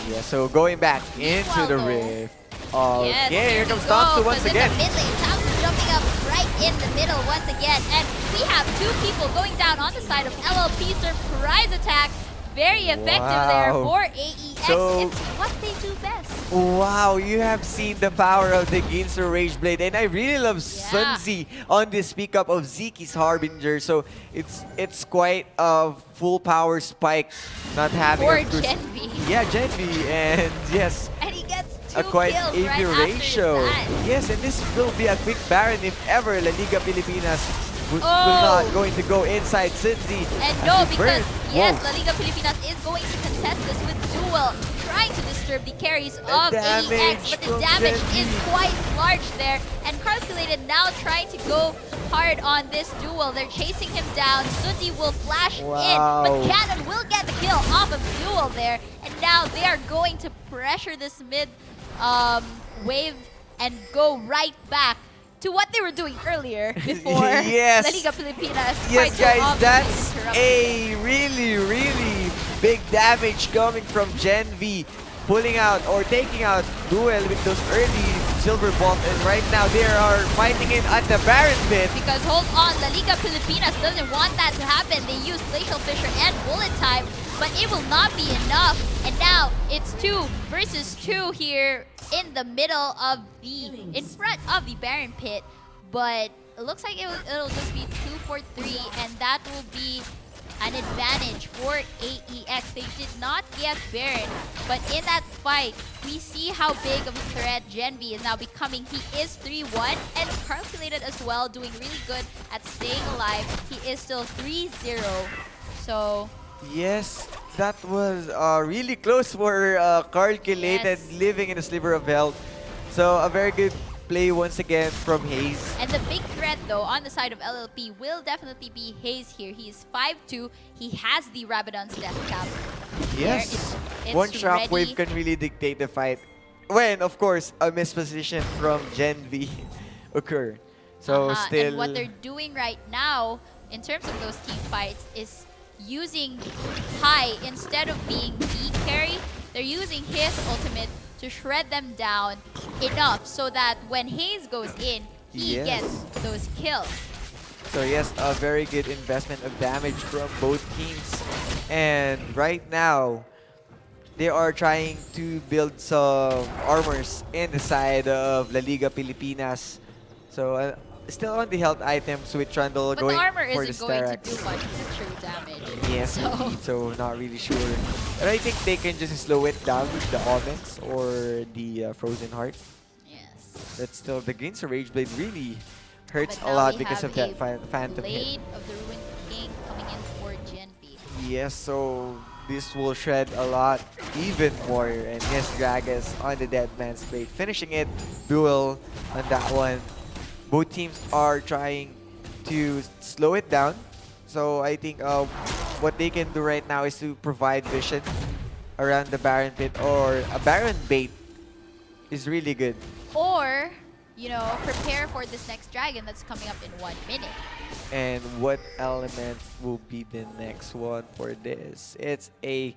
Yeah, so going back into the Meanwhile, though, rift. Yes, Okay, here we comes go, Thompson once 'cause in again. the mid lane, Thompson jumping up right in the middle once again. And we have two people going down on the side of LLP. Surprise attack. Very effective there Wow. for AEX. So- It's what they do best. Wow, you have seen the power of the Ginsu Rage Blade, and I really love Yeah. Sunzi on this pickup of Zeki's Harbinger. So it's quite a full power spike, not having For a cruise- Genvi. Yeah, Genvi, and yes, And he gets a two quite kills AV right after ratio. that. Yes, and this will be a quick Baron if ever La Liga Pilipinas will Oh. not going to go inside Sunzi. And as no, he because burns. yes, Whoa. La Liga Pilipinas is going to contest this with Duel, trying to disturb the carries of AEX, damage but the from damage Gen is V. quite large there. And Calculated now trying to go hard on this Duel. They're chasing him down. Suji will flash in, but Wow. Cannon will get the kill off of Duel there. And now they are going to pressure this mid wave and go right back to what they were doing earlier before Yes. La Liga Pilipinas tried Yes, to guys, obviously that's interrupt them. a really big damage coming from Gen V. Pulling out or taking out Duel with those early silver bolt. And right now they are fighting it at the Baron pit. Because hold on, La Liga Pilipinas doesn't want that to happen. They use Glacial Fissure and Bullet Time, but it will not be enough. And now it's 2 versus 2 here in the middle of in front of the Baron pit. But it looks like it'll just be 2 for 3, and that will be an advantage for AEX. They did not get Baron, but in that fight, we see how big of a threat Gen V is now becoming. He is 3-1 and Calculated as well, doing really good at staying alive. He is still 3-0. So Yes, that was really close for Calculated, Yes. living in a sliver of health. So a very good play once again from Hayes. And the big threat, though, on the side of LLP will definitely be Hayes here. He is 5-2. He has the Rabadon's Death Cap. Yes, It's one ready. shockwave can really dictate the fight. When, of course, a misposition from Gen V occur. So still, And what they're doing right now, in terms of those team fights, is using High instead of being B carry. They're using his ultimate to shred them down enough so that when Hayes goes in, he Yes. gets those kills. so yes, a very good investment of damage from both teams. And right now, they are trying to build some armors in the side of La Liga Pilipinas. So still on the health items with Trundle But going the armor for the isn't going to Starax. do much of the true damage. Yes, So indeed. So not really sure. But I think they can just slow it down with the Omens or the Frozen Heart. yes. But still, the Green Rage Blade really hurts But a now lot we because have of that a Phantom hit. Blade of the Ruined King coming in for Gen V. Yes, so this will shred a lot even more. And yes, Gragas on the Dead Man's Blade, finishing it. Duel on that one. Both teams are trying to slow it down. So I think what they can do right now is to provide vision around the Baron pit, or a Baron bait is really good. Or, you know, prepare for this next dragon that's coming up in 1 minute. And what element will be the next one for this? It's a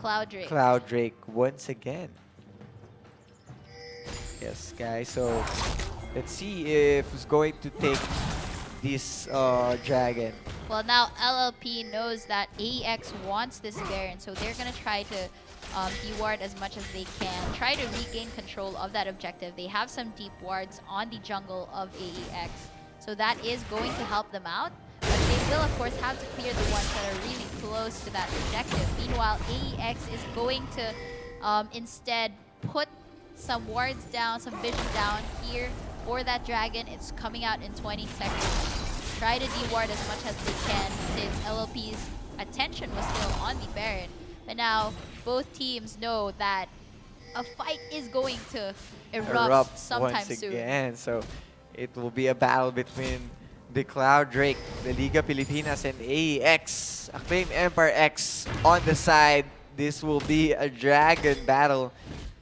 Cloud Drake. Cloud Drake once again. Yes, guys. So let's see if who's going to take this dragon. Well, now LLP knows that AEX wants this Baron, so they're going to try to deward as much as they can. Try to regain control of that objective. They have some deep wards on the jungle of AEX, so that is going to help them out. But they will, of course, have to clear the ones that are really close to that objective. Meanwhile, AEX is going to instead put some wards down, some vision down here for that dragon. It's coming out in 20 seconds. Try to deward as much as they can since LLP's attention was still on the Baron. But now both teams know that a fight is going to erupt sometime once soon. again. So it will be a battle between the Cloud Drake, the Liga Pilipinas, and AEX. Acclaim Empire X on the side. This will be a dragon battle.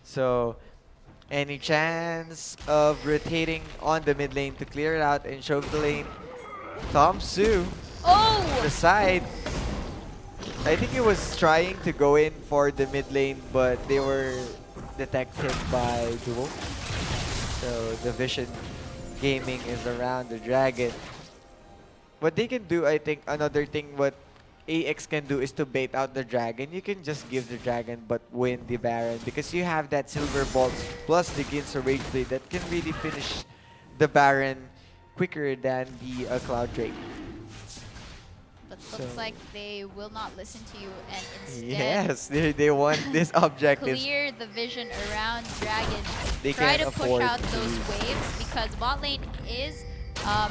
So any chance of rotating on the mid lane to clear it out and show the lane? Tom Su, Oh! the side. I think he was trying to go in for the mid lane, but they were detected by Duo. So the vision gaming is around the dragon. What they can do, I think, another thing what AX can do is to bait out the dragon. You can just give the dragon but win the Baron because you have that silver bolt plus the Ginso Rage Blade that can really finish the Baron quicker than the Cloud Drake. But So- looks like they will not listen to you and instead Yes, they want this objective. clear the vision around Dragon. They Try can't to push afford out to those lose. waves because bot lane is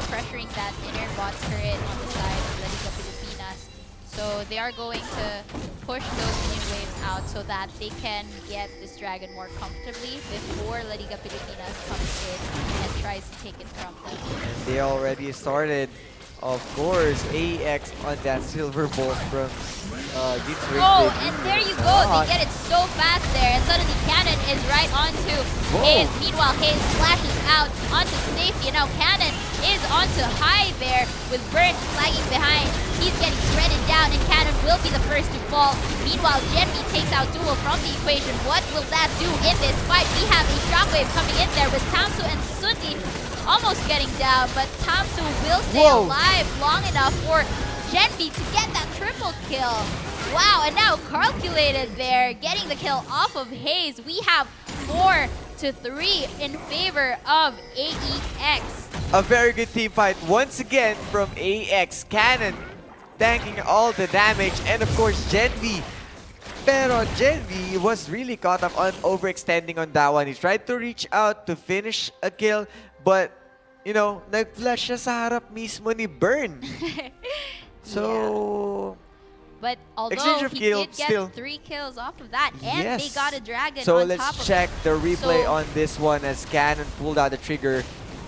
pressuring that inner bot turret on the side of La Liga Pilipinas. So they are going to push those minion waves out so that they can get this dragon more comfortably before La Liga Pilipinas comes in and tries to take it from them. And they already started, of course, AEX on that silver bolt from Dean's Ring. Oh, and there you go. They get it so fast there. And suddenly Cannon is right onto Hayes. Meanwhile, Hayes flashes out onto safety. And now Cannon is onto high there with Burn flagging behind. He's getting shredded down and Cannon will be the first to fall. Meanwhile, Genvi takes out Duel from the equation. What will that do in this fight? We have a shockwave coming in there with Tamsu and Sundi almost getting down. But Tamsu will stay alive long enough for Genvi to get that triple kill. Wow, and now Calculated there, getting the kill off of Hayes. We have 4-3 in favor of AEX. A very good team fight once again from AEX. Cannon tanking all the damage, and of course Genvi. Pero Genvi was really caught up on overextending on that one. He tried to reach out to finish a kill, but you know, nag-flash siya sa harap mismo ni Burn. So, but although he did get 3 kills off of that, and they got a dragon so on top of it. let's check the replay on this one as Cannon pulled out the trigger.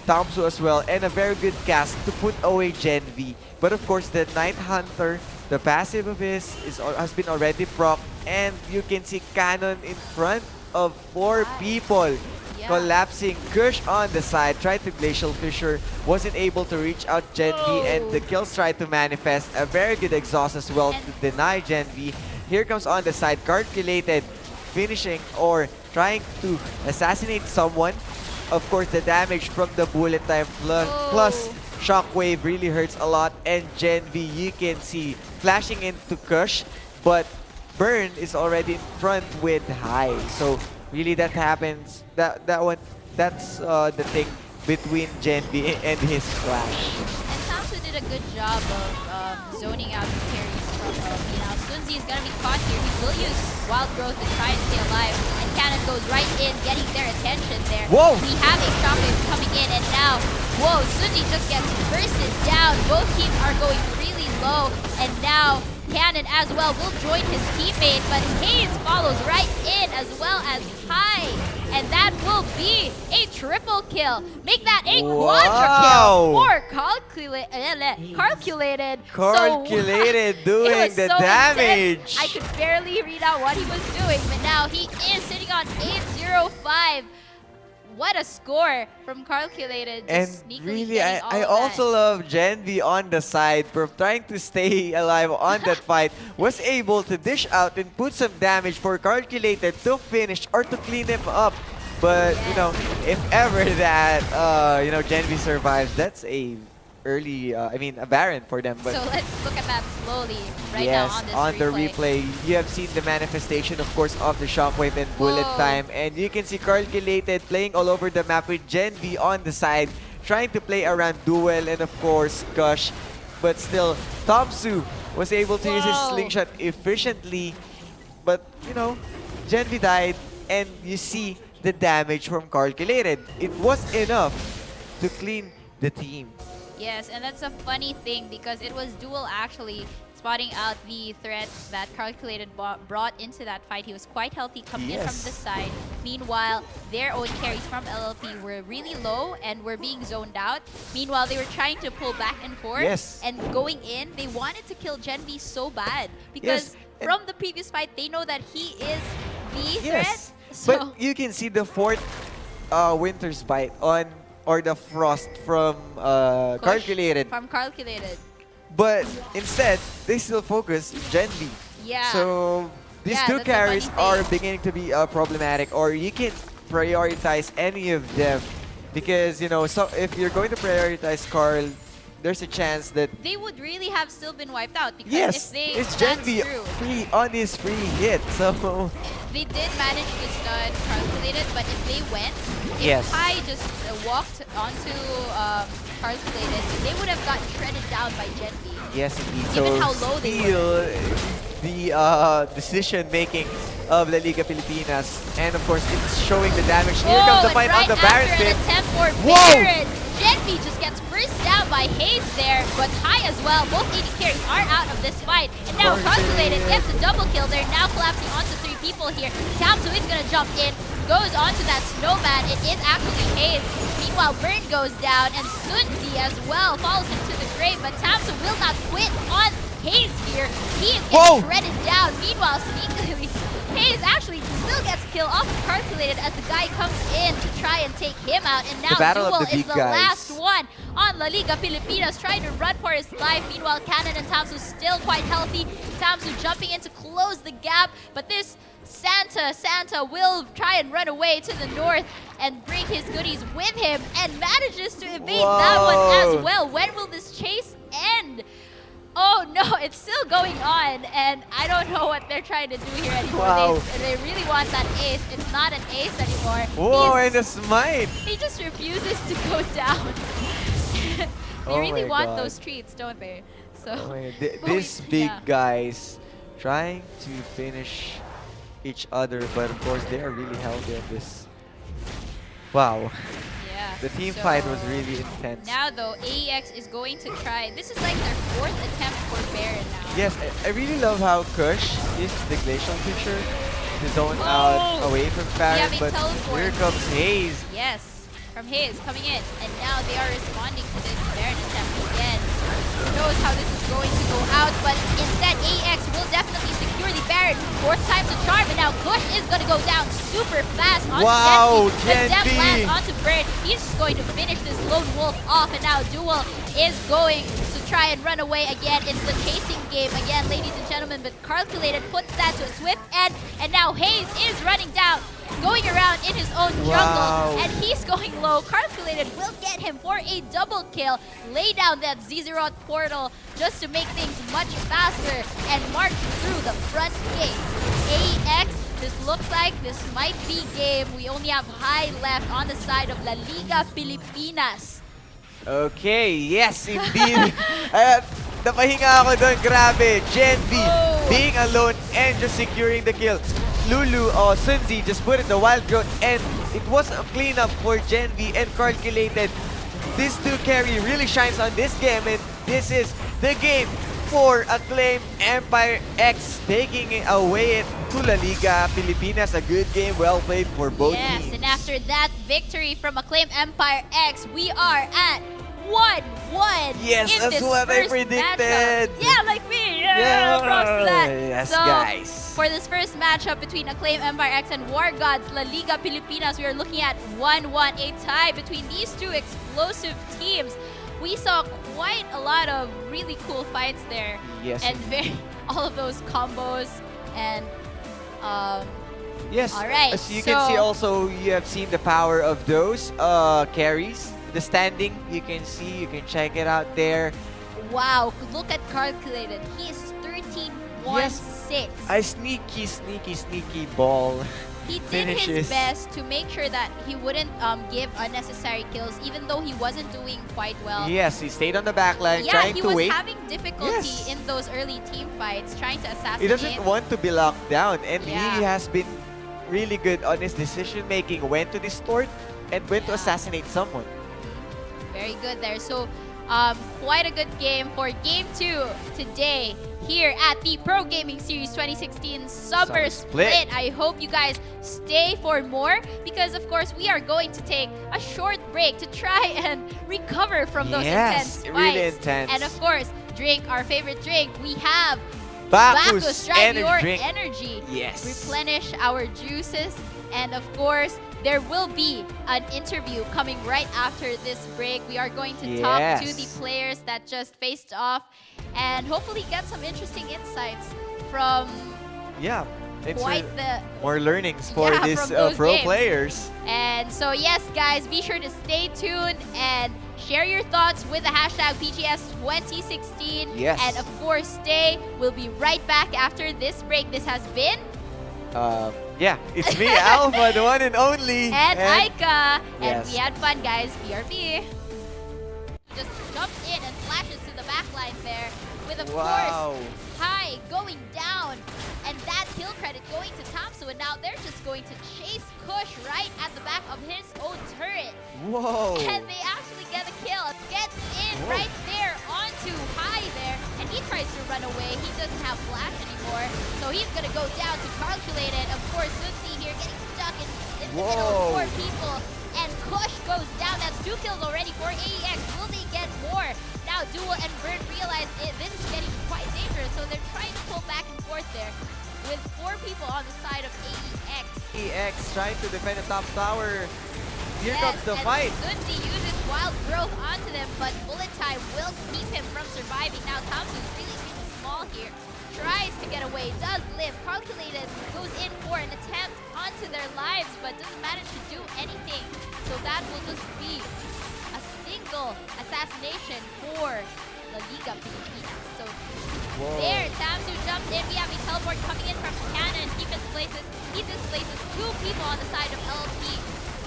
Tamsu as well, and a very good cast to put away Genvi. But of course, the Night Hunter, the passive of his has been already proc, and you can see Cannon in front of 4 people. Collapsing. Kush on the side, tried to Glacial Fissure, wasn't able to reach out Genvi, and the kills tried to manifest. A very good exhaust as well to deny Genvi. Here comes on the side, Calculated, finishing or trying to assassinate someone. Of course, the damage from the bullet time plus Shockwave really hurts a lot, and Genvi, you can see, flashing into Kush, but Burn is already in front with High. So really, that happens. That's the thing between Genvi and his flash. And Tamsu did a good job of zoning out the carries from now. Sunzi is gonna be caught here. He will use Wild Growth to try and stay alive, and Cannon goes right in, getting their attention there. Whoa! We have a shockwave coming in, and now, whoa, Sunzi just gets bursted down. Both teams are going really low, and now Cannon as well will join his teammate, but Hayes follows right in as well as High, and that will be a triple kill. Make that a quadra kill for Calculated. Calculated doing the damage. Intense. I could barely read out what he was doing, but now he is sitting on 805. What a score from Calculated. And really, I also love Genvi on the side for trying to stay alive on that fight. Was able to dish out and put some damage for Calculated to finish or to clean him up. But, you know, if ever that, Genvi survives, that's a a Baron for them. But so let's look at that slowly now on this on the replay. You have seen the manifestation, of course, of the Shockwave and bullet time. And you can see Calculated playing all over the map with Genvi on the side, trying to play around Duel and, of course, Gush. But still, Tamsu was able to use his slingshot efficiently. But, you know, Genvi died, and you see the damage from Calculated. It was enough to clean the team. Yes, and that's a funny thing because it was Duel actually spotting out the threat that Calculated brought into that fight. He was quite healthy coming in from the side. Meanwhile, their own carries from LLP were really low and were being zoned out. Meanwhile, they were trying to pull back and forth. And going in, they wanted to kill Genvi so bad because from the previous fight, they know that he is the threat. So but you can see the 4th Winter's Bite on or the Frost from Calculated. From Calculated. But instead, they still focus Genvi. Yeah. So these two carries are beginning to be problematic, or you can prioritize any of them because, you know, so if you're going to prioritize Carl, there's a chance that they would really have still been wiped out because if they it's Genvi free on his free hit. So they did manage to stun Calculated, but if they went, if High just walked onto Calculated, they would have gotten shredded down by Genvi. Yes, indeed. Given how low they were. The decision making of La Liga Pilipinas, and of course it's showing the damage. Here comes the fight on the Baron pit. Whoa! Genvi just gets first down by Hayes there, but High as well. Both AD carries are out of this fight. And now Calculated gets a double kill. They're now collapsing onto 3 people here. Tamsu is gonna jump in, goes onto that snowman. It is actually Hayes. Meanwhile, Burn goes down, and Sunzi as well falls into the grave, but Tamsu will not quit on Hayes here. He is getting shredded down. Meanwhile, sneakily, Hayes actually still gets a kill off of Calculated as the guy comes in to try and take him out. And now Duel is the last one on La Liga Pilipinas, trying to run for his life. Meanwhile, Cannon and Tamsu still quite healthy. Tamsu jumping in to close the gap, but this Santa will try and run away to the north and bring his goodies with him and manages to evade that one as well. When will this chase end? Oh no, it's still going on, and I don't know what they're trying to do here anymore. They really want that ace. It's not an ace anymore. Whoa, and a smite! He just refuses to go down. They really want those treats, don't they? So these big guys trying to finish each other, but of course they are really healthy at this. Wow. Yeah. The team fight was really intense. Now though, AEX is going to try. This is like their 4th attempt for Baron now. Yes, I really love how Kush uses the glacial feature to zone out away from Baron, but here comes Hayes. Yes, from Hayes coming in, and now they are responding to this Baron attempt again. Who knows how this is going to go out, but instead AEX will definitely secure the Baron. 4th time's a charm, and now Kush is going to go down super fast onto Genvi. The Dem lands onto Bird. He's just going to finish this lone wolf off, and now Duel is going to try and run away again. It's the chasing game again, ladies and gentlemen, but Calculated puts that to a swift end, and now Hayes is running down, going around in his own jungle, and he's going low. Calculated will get him for a double kill, lay down that Zizerot portal just to make things much faster, and march through the front gate. AEX, this looks like this might be game. We only have High left on the side of La Liga Pilipinas. Okay, yes indeed. Napahinga ako doon, grabe. Genvi being alone and just securing the kill. Lulu or Sunzi just put in the wild growth, and it was a cleanup for Genvi and Calculated. This 2 carry really shines on this game, and this is the game for Acclaim Empire X, taking it away to La Liga Pilipinas. A good game, well played for both teams. Yes, and after that victory from Acclaim Empire X, we are at 1-1 yes, in that's this what I first predicted. matchup. Yeah, like me. Yeah, props to that. Yes, so, guys. For this first matchup between Acclaim Empire X and War Gods La Liga Pilipinas, we are looking at 1-1, a tie between these 2 explosive teams. We saw quite a lot of really cool fights there. Yes. And all of those combos and yes. All right. As you can see, also you have seen the power of those carries. The standing, you can see, you can check it out there. Wow, look at Calculated. He is 13-1-6. A sneaky ball. He did his best to make sure that he wouldn't give unnecessary kills, even though he wasn't doing quite well. Yes, he stayed on the back line, trying to wait. Yeah, he was having difficulty in those early team fights, trying to assassinate. He doesn't want to be locked down, and he Yeah. has been really good on his decision making, when to distort and when to assassinate someone. Very good there. So, quite a good game for Game 2 today here at the Pro Gaming Series 2016 Summer Split. I hope you guys stay for more, because of course we are going to take a short break to try and recover from those intense fights. Really intense. And of course, drink our favorite drink. We have Bacchus drive your drink. energy. Yes. Replenish our juices. And of course, there will be an interview coming right after this break. We are going to talk to the players that just faced off and hopefully get some interesting insights from quite the more learnings for these pro games. players. And so yes, guys, be sure to stay tuned and share your thoughts with the hashtag PGS 2016. Yes. And of course, stay. We'll be right back after this break. This has been it's me, Alpha, the one and only. And Aika. And Yes. we had fun, guys. BRB. Just jumps in and flashes to the back line there with, of course, High Hai going down. And that kill credit going to Tamsu, and now they're just going to chase Kush right at the back of his own turret. Whoa! And they actually get a kill. Gets in right there onto Hai there, and he tries to run away. He doesn't have flash anymore, so he's gonna go down to Calculated. Of course, Sunzi here getting stuck in the middle of 4 people, and Kush goes down. That's 2 kills already for AEX. Will they get more? Now Duel and Bird realize this is getting quite dangerous, so they're trying to pull back and forth there with 4 people on the side of AEX. AEX trying to defend the top tower. Here Yes, comes the and fight. Sunzi uses Wild Growth onto them, but Bullet Time will keep him from surviving. Now Thompson's really small here. Tries to get away, does live. Calculated goes in for an attempt onto their lives, but doesn't manage to do anything. So that will just be a single assassination for La Liga Pilipinas. So there, Tamsu jumps in. We have a teleport coming in from Cannon. He displaces 2 people on the side of LLP.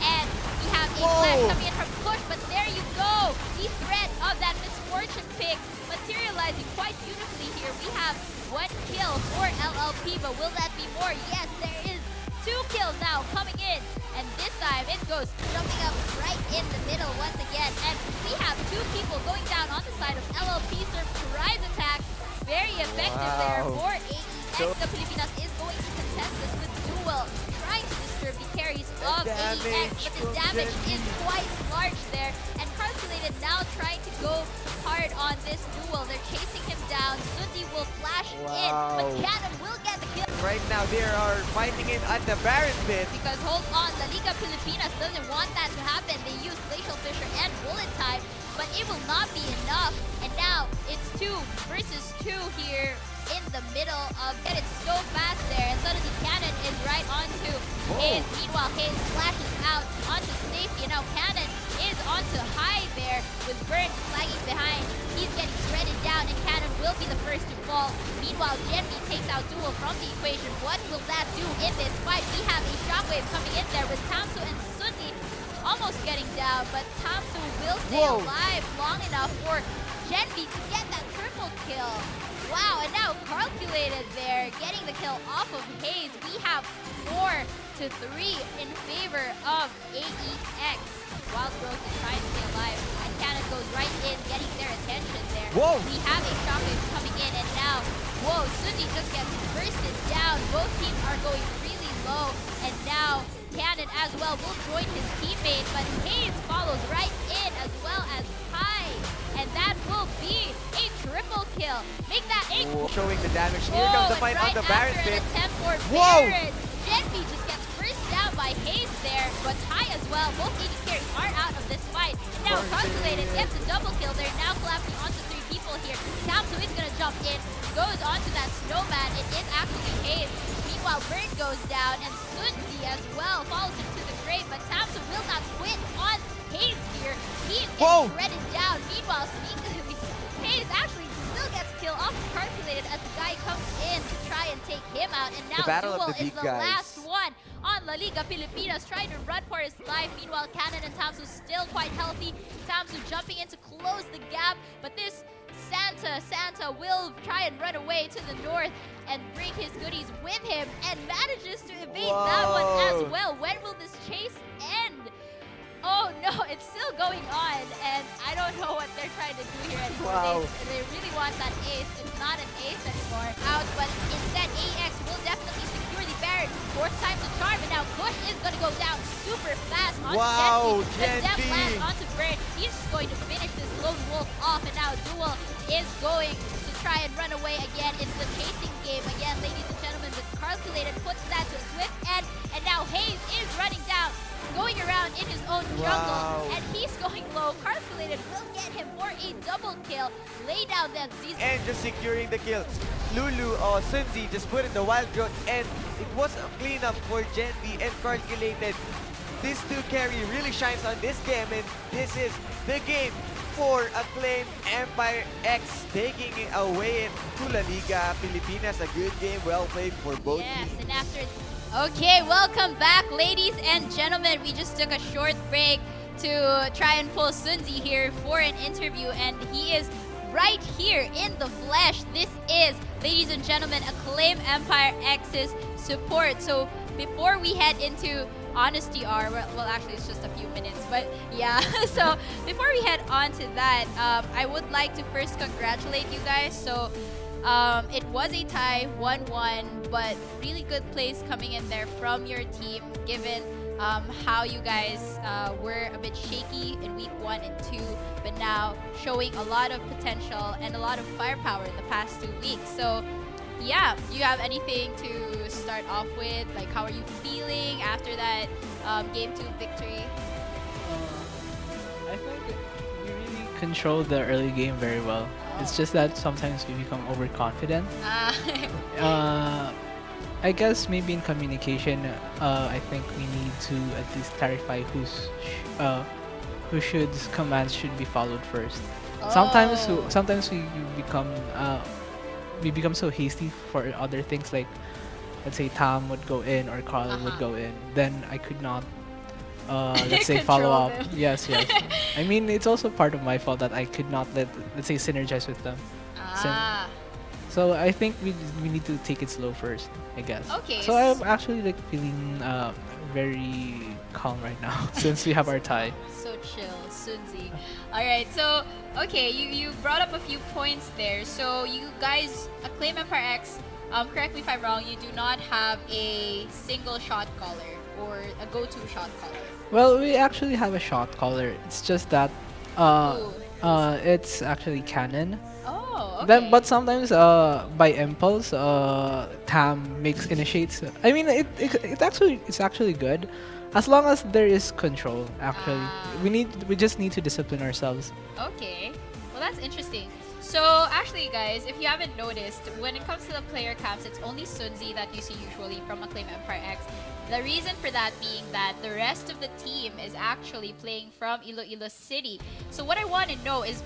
And we have a flash coming in from Kush, but there you go! The threat of that Misfortune Pick materializing quite beautifully here. We have 1 kill for LLP, but will that be more? Yes, there is 2 kills now coming in. And this time it goes jumping up right in the middle once again. And we have 2 people going down on the side of LLP. Surprise attack. Very effective there for AEX. The Pilipinas is going to contest this with Duel, trying to disturb the carries of AEX, but the damage is quite large there. And Calculated now trying to go hard on this Duel. They're chasing him down. Sunzi will flash in, but Cannon will get the kill. Right now they are fighting it at the Baron pit. Because hold on, La Liga Pilipinas doesn't want that to happen. They use Glacial Fissure and Bullet Time, but it will not be enough. And now it's 2 versus 2 here in the middle of it. It's so fast there, and suddenly Cannon is right onto Hayes. Meanwhile, Hayes flashes out onto Safety, and now Cannon is onto Hai there with Burn flagging behind. He's getting shredded down, and Cannon will be the first to fall. Meanwhile, Genvi takes out Duel from the equation. What will that do in this fight? We have a Shockwave coming in there with Tamsu and Sunzi almost getting down, but Tamsu will stay alive long enough for Genvi to get that triple kill. Wow, and now Calculated there, getting the kill off of Hayes. We have 4 to 3 in favor of AEX. Wild Growth is trying to stay alive, and Cannon goes right in, getting their attention there. We have a Shockwave coming in, and now, Sunzi just gets bursted down. Both teams are going really low, and now Cannon as well will join his teammate, but Hayes follows right in as well as Hai, and that will be a triple kill. Make that a showing the damage. Here comes the fight on the Baron pit. Genvi just gets first down by Hayes there, but Hai as well. Both AD carries are out of this fight. Now Calculated gets a double kill. They're now collapsing onto 3 people here. Tamsu is gonna jump in, goes onto that snowman. It is actually Hayes. Meanwhile, Bird goes down, and Sunzi as well falls into the grave, but Tamsu will not quit on Hayes here. He is getting shredded down. Meanwhile, sneakily, Hayes actually still gets kill off of Calculated as the guy comes in to try and take him out. And now Duel is the last one on La Liga Pilipinas, trying to run for his life. Meanwhile, Cannon and Tamsu still quite healthy. Tamsu jumping in to close the gap, but this Santa will try and run away to the north and bring his goodies with him, and manages to evade that one as well. When will this chase end? Oh no, it's still going on, and I don't know what they're trying to do here anymore. They really want that ace. It's not an ace anymore. Out, but instead AEX will definitely secure the Baron. 4th time to charm, and now Kush is going to go down super fast onto Genvi. The Dem lands onto Bird. He's just going to finish this lone wolf off, and now Duel is going to try and run away again. It's the chasing game again, ladies and gentlemen, but Calculated puts that to a swift end, and now Hayes is running down, going around in his own jungle, and he's going low. Calculated will get him for a double kill. Lay down that Z's. And just securing the kill. Lulu or Sunzi just put in the Wild Growth, and it was a cleanup for Genvi and Calculated. This 2 carry really shines on this game, and this is the game for Acclaim Empire X, taking it away to La Liga Pilipinas. A good game, well played for both teams. And after... Okay, welcome back, ladies and gentlemen. We just took a short break to try and pull Sunzi here for an interview, and he is right here in the flesh. This is, ladies and gentlemen, Acclaim Empire X's support. So before we head into Honesty Hour, well, actually it's just a few minutes, but yeah. So before we head on to that, I would like to first congratulate you guys. So it was a tie, 1-1, but really good plays coming in there from your team, given how you guys were a bit shaky in week 1 and 2, but now showing a lot of potential and a lot of firepower in the past 2 weeks. So yeah, do you have anything to start off with? Like, how are you feeling after that game 2 victory? I think we really control the early game very well. It's just that sometimes we become overconfident. I guess maybe in communication, I think we need to at least clarify who should commands should be followed first. Sometimes Oh. sometimes we become so hasty for other things, like let's say Tam would go in or Carl would go in. Then I could not let's say follow Control up. them. Yes, yes. I mean, it's also part of my fault that I could not let's say synergize with them. Ah. So I think we need to take it slow first, I guess. Okay. So I'm actually like feeling very calm right now since we have our tie. So chill, Sunzi. All right, so okay, you brought up a few points there. So you guys, Acclaim Empire X, correct me if I'm wrong, you do not have a single shot caller or a go-to shot caller. Well, we actually have a shot caller. It's just that Ooh. it's actually canon. Oh, okay. Then, but sometimes by impulse, Tam initiates. I mean, it's actually good, as long as there is control. Actually, Ah. we just need to discipline ourselves. Okay. Well, that's interesting. So, actually, guys, if you haven't noticed, when it comes to the player camps, it's only Sunzi that you see usually from Acclaim Empire X. The reason for that being that the rest of the team is actually playing from Iloilo City. So, what I want to know is,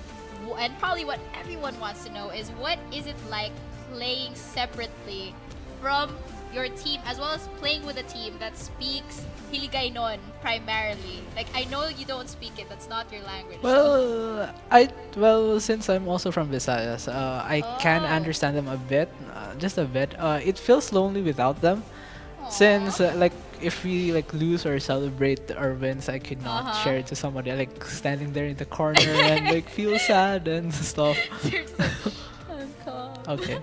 and probably what everyone wants to know, is what is it like playing separately from your team, as well as playing with a team that speaks Hiligaynon primarily? Like, I know you don't speak it, that's not your language. so- Well, since I'm also from Visayas, I can Oh. understand them a bit, just a bit. It feels lonely without them, since Aw. like if we like lose or celebrate our wins, I could not share it to somebody. I like standing there in the corner and like feel sad and stuff. You're just like, I'm calm. Okay.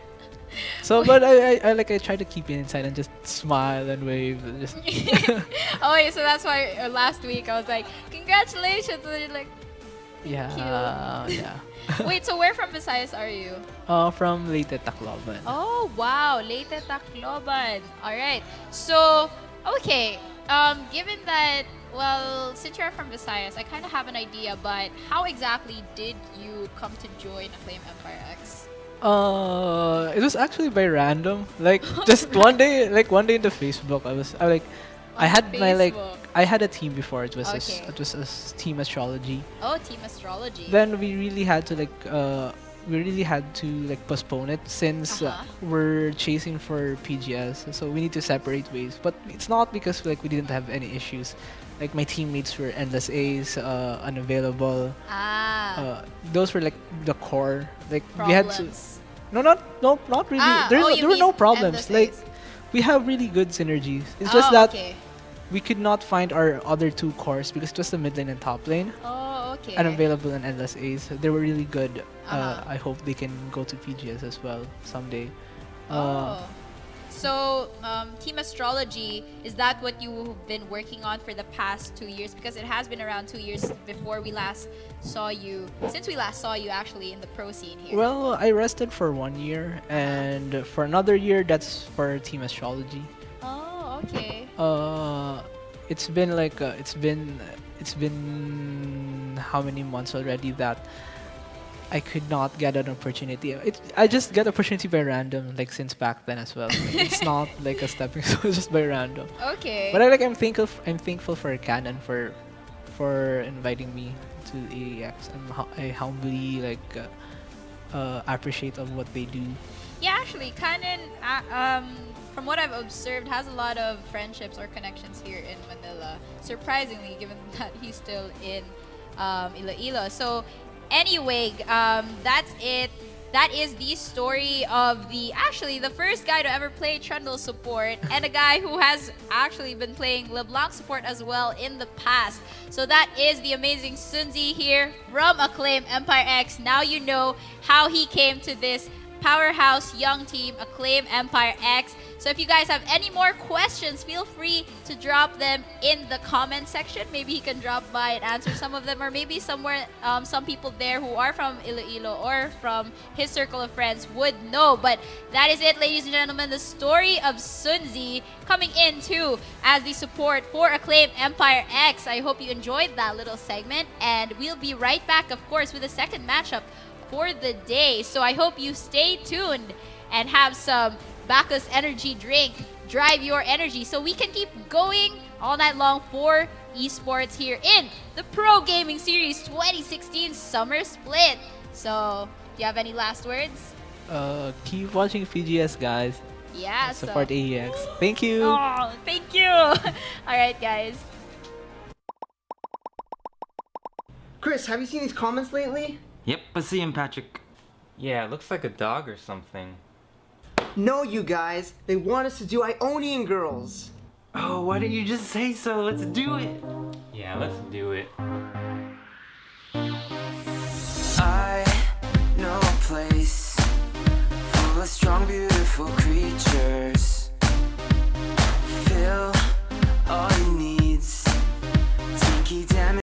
So, but I try to keep it inside and just smile and wave. And just Oh, wait, so that's why last week I was like, congratulations. And you're like, yeah, yeah. wait, so where from Visayas are you? From Leyte, Tacloban. Oh, wow. Leyte, Tacloban. All right. So, okay. Given that, well, since you're from Visayas, I kind of have an idea, but how exactly did you come to join Acclaim Empire X? It was actually by random. Like just one day, in the Facebook, I On had my Facebook. I had a team before. It was Okay. team astrology. Oh, Team Astrology. Then we really had to postpone it since Uh-huh. we're chasing for PGS. So we need to separate ways. But it's not because like we didn't have any issues. Like my teammates were endless A's, unavailable. Those were like the core. Like we had to. Problems. Not really. You There were mean no problems. endless Like A's. we have really good synergies. It's Oh, just that okay. we could not find our other two cores because it was the mid lane and top lane. Oh, okay. Unavailable and endless A's. They were really good. Uh-huh. I hope they can go to PGS as well someday. Oh. So, Team Astrology, is that what you've been working on for the past 2 years? Because it has been around 2 years before we last saw you, since we last saw you actually in the pro scene here. Well, I rested for 1 year, and for another year, that's for Team Astrology. Oh, okay. It's been like it's been how many months already that I could not get an opportunity. I just get opportunity by random, like since back then as well. It's not like a stepping stone, it's just by random. Okay. But I'm thankful for Canon for inviting me to AEX. I humbly appreciate of what they do. Yeah, actually, Canon, from what I've observed, has a lot of friendships or connections here in Manila. Surprisingly, given that he's still in Iloilo. So, anyway, that's it. That is the story of the first guy to ever play Trundle support and a guy who has actually been playing LeBlanc support as well in the past. So that is the amazing Sunzi here from Acclaim Empire X. Now you know how he came to this powerhouse young team, Acclaim Empire X. So if you guys have any more questions, feel free to drop them in the comment section. Maybe he can drop by and answer some of them, or maybe somewhere some people there who are from Iloilo or from his circle of friends would know. But that is it, ladies and gentlemen, the story of Sunzi coming in too as the support for Acclaim Empire X. I hope you enjoyed that little segment, and we'll be right back, of course, with the second matchup for the day. So I hope you stay tuned and have some Bacchus energy drink, drive your energy, so we can keep going all night long for esports here in the Pro Gaming Series 2016 Summer Split. So, do you have any last words? Keep watching PGS, guys. Yeah, Support so. AEX. Thank you. Oh, thank you. All right, guys. Chris, have you seen these comments lately? Yep, I see him, Patrick. Yeah, it looks like a dog or something. No, you guys. They want us to do Ionian Girls. Oh, why didn't you just say so? Let's do it. Yeah, let's do it. I know a place full of strong, beautiful creatures.